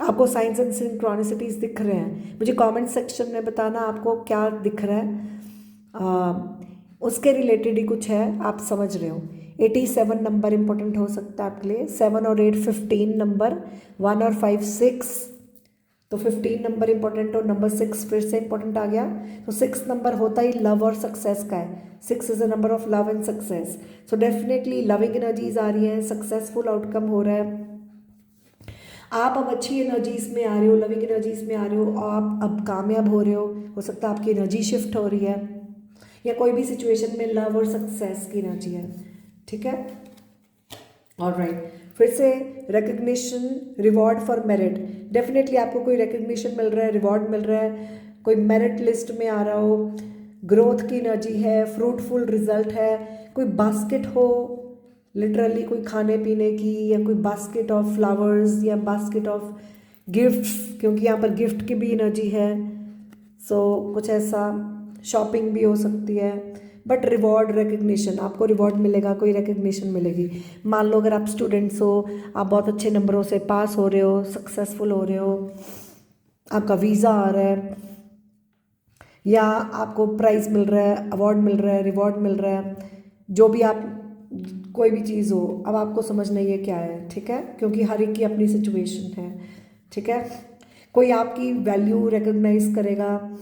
आपको साइंस एंड सिंक्रोनिसिटीज़ दिख रहे हैं। मुझे कमेंट सेक्शन में बताना आपको क्या दिख रहा है, उसके रिलेटेड ही कुछ है, आप समझ रहे हो। 87 नंबर इंपॉर्टेंट हो सकता है आपके लिए, 7 और 8 15 नंबर, 1 और 5 6, तो 15 नंबर इंपॉर्टेंट और नंबर 6 फिर से इंपॉर्टेंट आ गया। तो 6 नंबर होता ही लव और सक्सेस का है, 6 is a number of love and success. So definitely loving energies आ रही हैं, सक्सेसफुल आउटकम हो रहा है, आप अब अच्छी एनर्जीज में आ रहे हो, लविंग एनर्जीज में आ रहे हो, आप अब कामयाब हो रहे हो सकता है आपकी एनर्जी शिफ्ट हो रही है, या कोई भी सिचुएशन में लव और सक्सेस की एनर्जी है, ठीक है। ऑलराइट, फिर से recognition, reward for merit, definitely आपको कोई रिकग्निशन मिल रहा है, रिवॉर्ड मिल रहा है, कोई मेरिट लिस्ट में आ रहा हो, ग्रोथ की एनर्जी है, फ्रूटफुल रिजल्ट है, कोई बास्केट हो, लिटरली कोई खाने पीने की, या कोई बास्केट ऑफ फ्लावर्स या बास्केट ऑफ गिफ्ट्स, क्योंकि यहाँ पर गिफ्ट की भी एनर्जी है। सो कुछ ऐसा, शॉपिंग भी हो सकती है, बट रिवॉर्ड रिकग्निशन, आपको रिवॉर्ड मिलेगा, कोई रिकग्निशन मिलेगी। मान लो अगर आप स्टूडेंट्स हो, आप बहुत अच्छे नंबरों से पास हो रहे हो, सक्सेसफुल हो रहे हो, आपका वीज़ा आ रहा है, या आपको प्राइज़ मिल रहा है, अवार्ड मिल रहा है, रिवॉर्ड मिल रहा है, जो भी आप, कोई भी चीज़ हो, अब आपको समझ नहीं है क्या है, ठीक है, क्योंकि हर एक की अपनी सिचुएशन है, ठीक है। कोई आपकी वैल्यू रिकग्नाइज करेगा,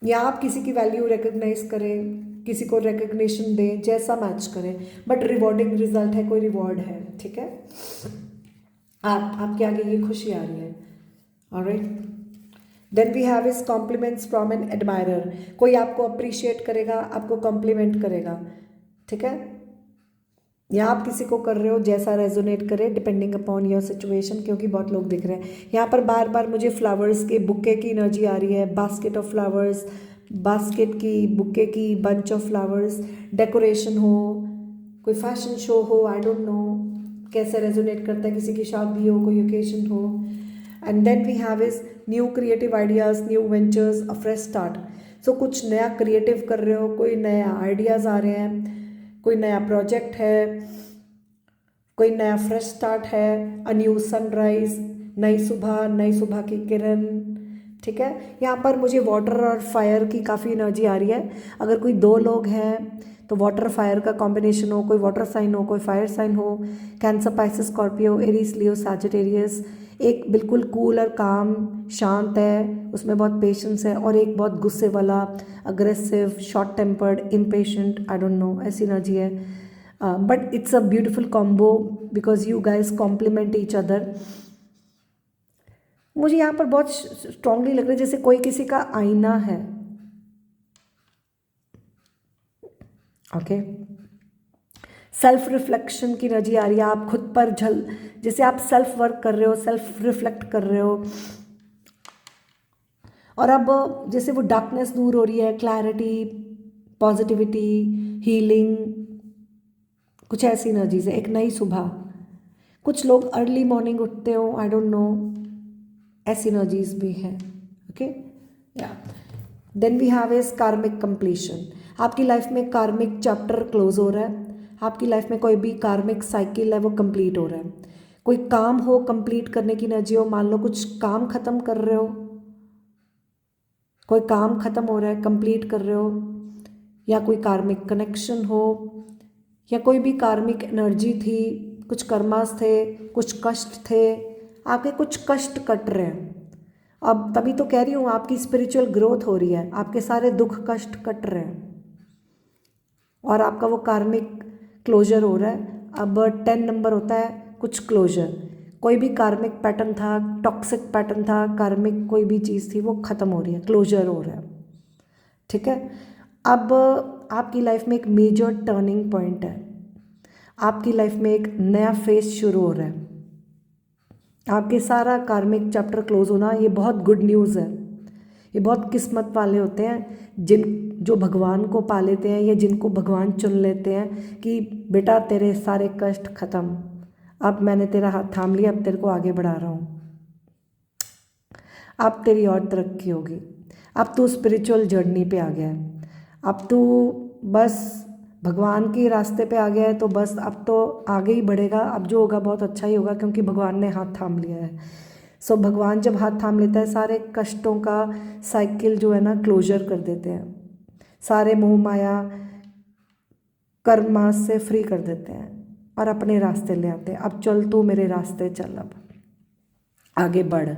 या आप किसी की वैल्यू रिकग्नाइज करें, किसी को रिकग्निशन दें, जैसा मैच करें, बट रिवॉर्डिंग रिजल्ट है, कोई रिवॉर्ड है, ठीक है। आपके आगे ये खुशी आ रही है। Alright, then we have is compliments from an admirer, कोई आपको अप्रिशिएट करेगा, आपको कॉम्प्लीमेंट करेगा, ठीक है, या आप किसी को कर रहे हो, जैसा रेजोनेट करे डिपेंडिंग अपॉन योर सिचुएशन, क्योंकि बहुत लोग दिख रहे हैं यहाँ पर। बार बार मुझे फ्लावर्स के बुके की एनर्जी आ रही है, बास्केट ऑफ फ्लावर्स, बास्केट की, बुके की, बंच ऑफ फ्लावर्स, डेकोरेशन हो, कोई फैशन शो हो, आई डोंट नो कैसे रेजोनेट करता है, किसी की शादी हो, कोई ओकेजन हो। And then we have is new creative ideas, new ventures, a fresh start. So कुछ नया क्रिएटिव कर रहे हो, कोई नया आइडियाज़ आ रहे हैं, कोई नया प्रोजेक्ट है, कोई नया फ्रेश स्टार्ट है, अ न्यू सनराइज, नई सुबह की किरण, ठीक है। यहाँ पर मुझे वाटर और फायर की काफ़ी एनर्जी आ रही है। अगर कोई 2 लोग हैं तो वाटर फायर का कॉम्बिनेशन हो, कोई वाटर साइन हो, कोई फायर साइन हो, कैंसर, पाइसेस, स्कॉर्पियो, एरीज, लियो, सैजिटेरियस। एक बिल्कुल कूल और काम, शांत है, उसमें बहुत पेशेंस है, और एक बहुत गुस्से वाला, aggressive, short tempered, impatient, I don't know, ऐसी एनर्जी है। But it's a beautiful combo because you guys complement each other. मुझे यहाँ पर बहुत स्ट्रांगली लग रहा है जैसे कोई किसी का आईना है, ओके। सेल्फ रिफ्लेक्शन की एनर्जी आ रही है, आप खुद पर जैसे आप सेल्फ वर्क कर रहे हो, सेल्फ रिफ्लेक्ट कर रहे हो, और अब जैसे वो डार्कनेस दूर हो रही है, क्लैरिटी, पॉजिटिविटी, हीलिंग, कुछ ऐसी एनर्जीज है, एक नई सुबह। कुछ लोग अर्ली मॉर्निंग उठते हो, आई डोंट नो, ऐसी एनर्जीज भी हैं, ओके। या देन वी हैव इज कार्मिक कंप्लीशन, आपकी लाइफ में कार्मिक चैप्टर क्लोज हो रहा है, आपकी लाइफ में कोई भी कार्मिक साइकिल है वो कंप्लीट हो रहा है। कोई काम हो कंप्लीट करने की एनर्जी हो, मान लो कुछ काम खत्म कर रहे हो, कोई काम खत्म हो रहा है, कंप्लीट कर रहे हो, या कोई कार्मिक कनेक्शन हो, या कोई भी कार्मिक एनर्जी थी, कुछ कर्मास थे, कुछ कष्ट थे, आपके कुछ कष्ट कट रहे हैं। अब तभी तो कह रही हूँ आपकी स्पिरिचुअल ग्रोथ हो रही है, आपके सारे दुख कष्ट कट रहे हैं, और आपका वो कार्मिक क्लोजर हो रहा है। अब 10 नंबर होता है कुछ क्लोजर, कोई भी कार्मिक पैटर्न था, टॉक्सिक पैटर्न था, कार्मिक कोई भी चीज़ थी, वो ख़त्म हो रही है, क्लोजर हो रहा है। ठीक है, अब आपकी लाइफ में एक मेजर टर्निंग पॉइंट है, आपकी लाइफ में एक नया फेज शुरू हो रहा है। आपके सारा कार्मिक चैप्टर क्लोज होना, ये बहुत गुड न्यूज़ है। ये बहुत किस्मत वाले होते हैं जो भगवान को पा लेते हैं, या जिनको भगवान चुन लेते हैं कि बेटा तेरे सारे कष्ट ख़त्म, अब मैंने तेरा हाथ थाम लिया, अब तेरे को आगे बढ़ा रहा हूँ, अब तेरी और तरक्की होगी, अब तू स्पिरिचुअल जर्नी पे आ गया है, अब तू बस भगवान के रास्ते पे आ गया है, तो बस अब तो आगे ही बढ़ेगा, अब जो होगा बहुत अच्छा ही होगा, क्योंकि भगवान ने हाथ थाम लिया है। सो भगवान जब हाथ थाम लेता है, सारे कष्टों का साइकिल जो है ना क्लोजर कर देते हैं, सारे मोह माया कर्म से फ्री कर देते हैं और अपने रास्ते ले आते हैं। अब चल तू मेरे रास्ते चल, अब आगे बढ़।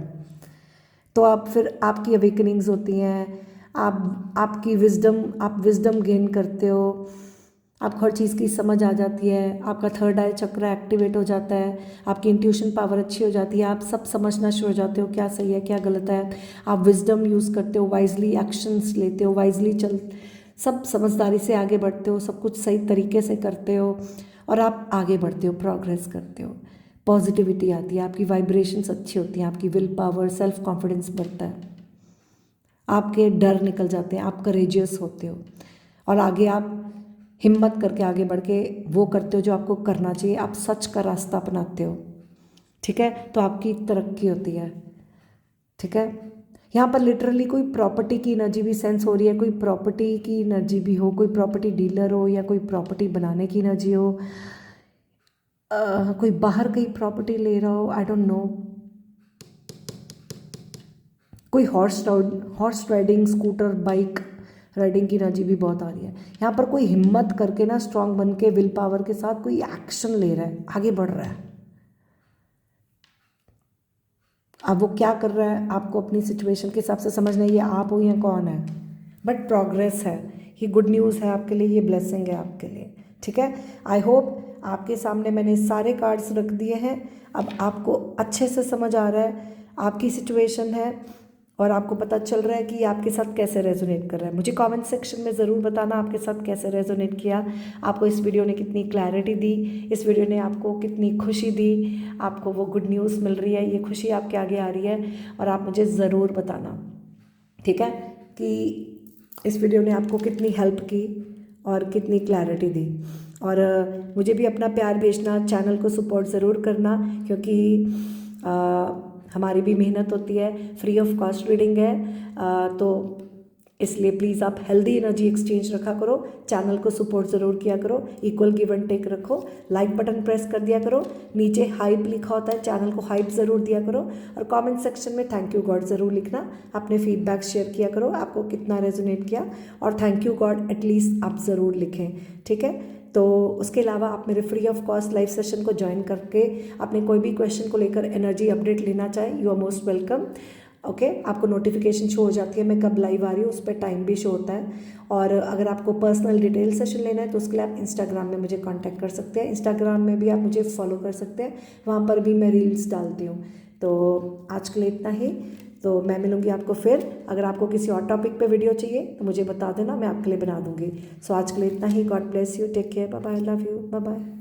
तो आप फिर आपकी अवेकनिंग्स होती हैं, आपकी आप विजडम गेन करते हो, आपको हर चीज़ की समझ आ जाती है, आपका थर्ड आई चक्र एक्टिवेट हो जाता है, आपकी इंट्यूशन पावर अच्छी हो जाती है, आप सब समझना शुरू हो जाते हो क्या सही है क्या गलत है, आप विजडम यूज़ करते हो, वाइजली एक्शंस लेते हो, वाइजली सब समझदारी से आगे बढ़ते हो, सब कुछ सही तरीके से करते हो और आप आगे बढ़ते हो, प्रोग्रेस करते हो, पॉजिटिविटी आती है, आपकी वाइब्रेशंस अच्छी होती हैं, आपकी विल पावर, सेल्फ कॉन्फिडेंस बढ़ता है, आपके डर निकल जाते हैं, आप करेजियस होते हो और आगे आप हिम्मत करके आगे बढ़ के वो करते हो जो आपको करना चाहिए, आप सच का रास्ता अपनाते हो। ठीक है, तो आपकी तरक्की होती है। ठीक है, यहाँ पर लिटरली कोई प्रॉपर्टी की एनर्जी भी सेंस हो रही है, कोई प्रॉपर्टी की एनर्जी भी हो, कोई प्रॉपर्टी डीलर हो या कोई प्रॉपर्टी बनाने की एनर्जी हो, कोई बाहर कहीं प्रॉपर्टी ले रहा हो, आई डोंट नो, कोई horse riding, scooter, bike riding की एनर्जी भी बहुत आ रही है। यहाँ पर कोई हिम्मत करके ना स्ट्रांग बन के विल पावर के साथ कोई एक्शन ले रहा है, आगे बढ़ रहा है। अब वो क्या कर रहा है आपको अपनी सिचुएशन के हिसाब से समझना है, ये आप हो या कौन है, बट प्रोग्रेस है, ये गुड न्यूज़ है आपके लिए, ये ब्लेसिंग है आपके लिए। ठीक है, आई होप आपके सामने मैंने सारे कार्ड्स रख दिए हैं, अब आपको अच्छे से समझ आ रहा है आपकी सिचुएशन है और आपको पता चल रहा है कि आपके साथ कैसे रेजोनेट कर रहा है। मुझे कमेंट सेक्शन में ज़रूर बताना आपके साथ कैसे रेजोनेट किया, आपको इस वीडियो ने कितनी क्लैरिटी दी, इस वीडियो ने आपको कितनी खुशी दी, आपको वो गुड न्यूज़ मिल रही है, ये खुशी आपके आगे आ रही है, और आप मुझे ज़रूर बताना। ठीक है, कि इस वीडियो ने आपको कितनी हेल्प की और कितनी क्लैरिटी दी। और मुझे भी अपना प्यार भेजना, चैनल को सपोर्ट ज़रूर करना, क्योंकि हमारी भी मेहनत होती है, फ्री ऑफ कॉस्ट रीडिंग है, तो इसलिए प्लीज़ आप हेल्दी एनर्जी एक्सचेंज रखा करो, चैनल को सपोर्ट ज़रूर किया करो, इक्वल गिव एंड टेक रखो, लाइक बटन प्रेस कर दिया करो, नीचे हाइप लिखा होता है, चैनल को हाइप ज़रूर दिया करो, और कमेंट सेक्शन में थैंक यू गॉड ज़रूर लिखना, अपने फीडबैक शेयर किया करो, आपको कितना रेजोनेट किया, और थैंक यू गॉड एटलीस्ट आप ज़रूर लिखें। ठीक है, तो उसके अलावा आप मेरे free of cost live session को ज्वाइन करके अपने कोई भी क्वेश्चन को लेकर एनर्जी अपडेट लेना चाहें, you are most welcome. Okay, आपको नोटिफिकेशन शो हो जाती है मैं कब लाइव आ रही हूँ, उस पर टाइम भी शो होता है। और अगर आपको पर्सनल डिटेल सेशन लेना है तो उसके लिए आप इंस्टाग्राम में मुझे कांटेक्ट कर सकते हैं, इंस्टाग्राम में भी आप मुझे फॉलो कर सकते हैं, वहाँ पर भी मैं रील्स डालती हूँ। तो आज के लिए इतना ही, तो मैं मिलूँगी आपको फिर। अगर आपको किसी और टॉपिक पे वीडियो चाहिए तो मुझे बता देना, मैं आपके लिए बना दूँगी। सो आज के लिए इतना ही, God bless you, take care, bye bye, love you, bye bye.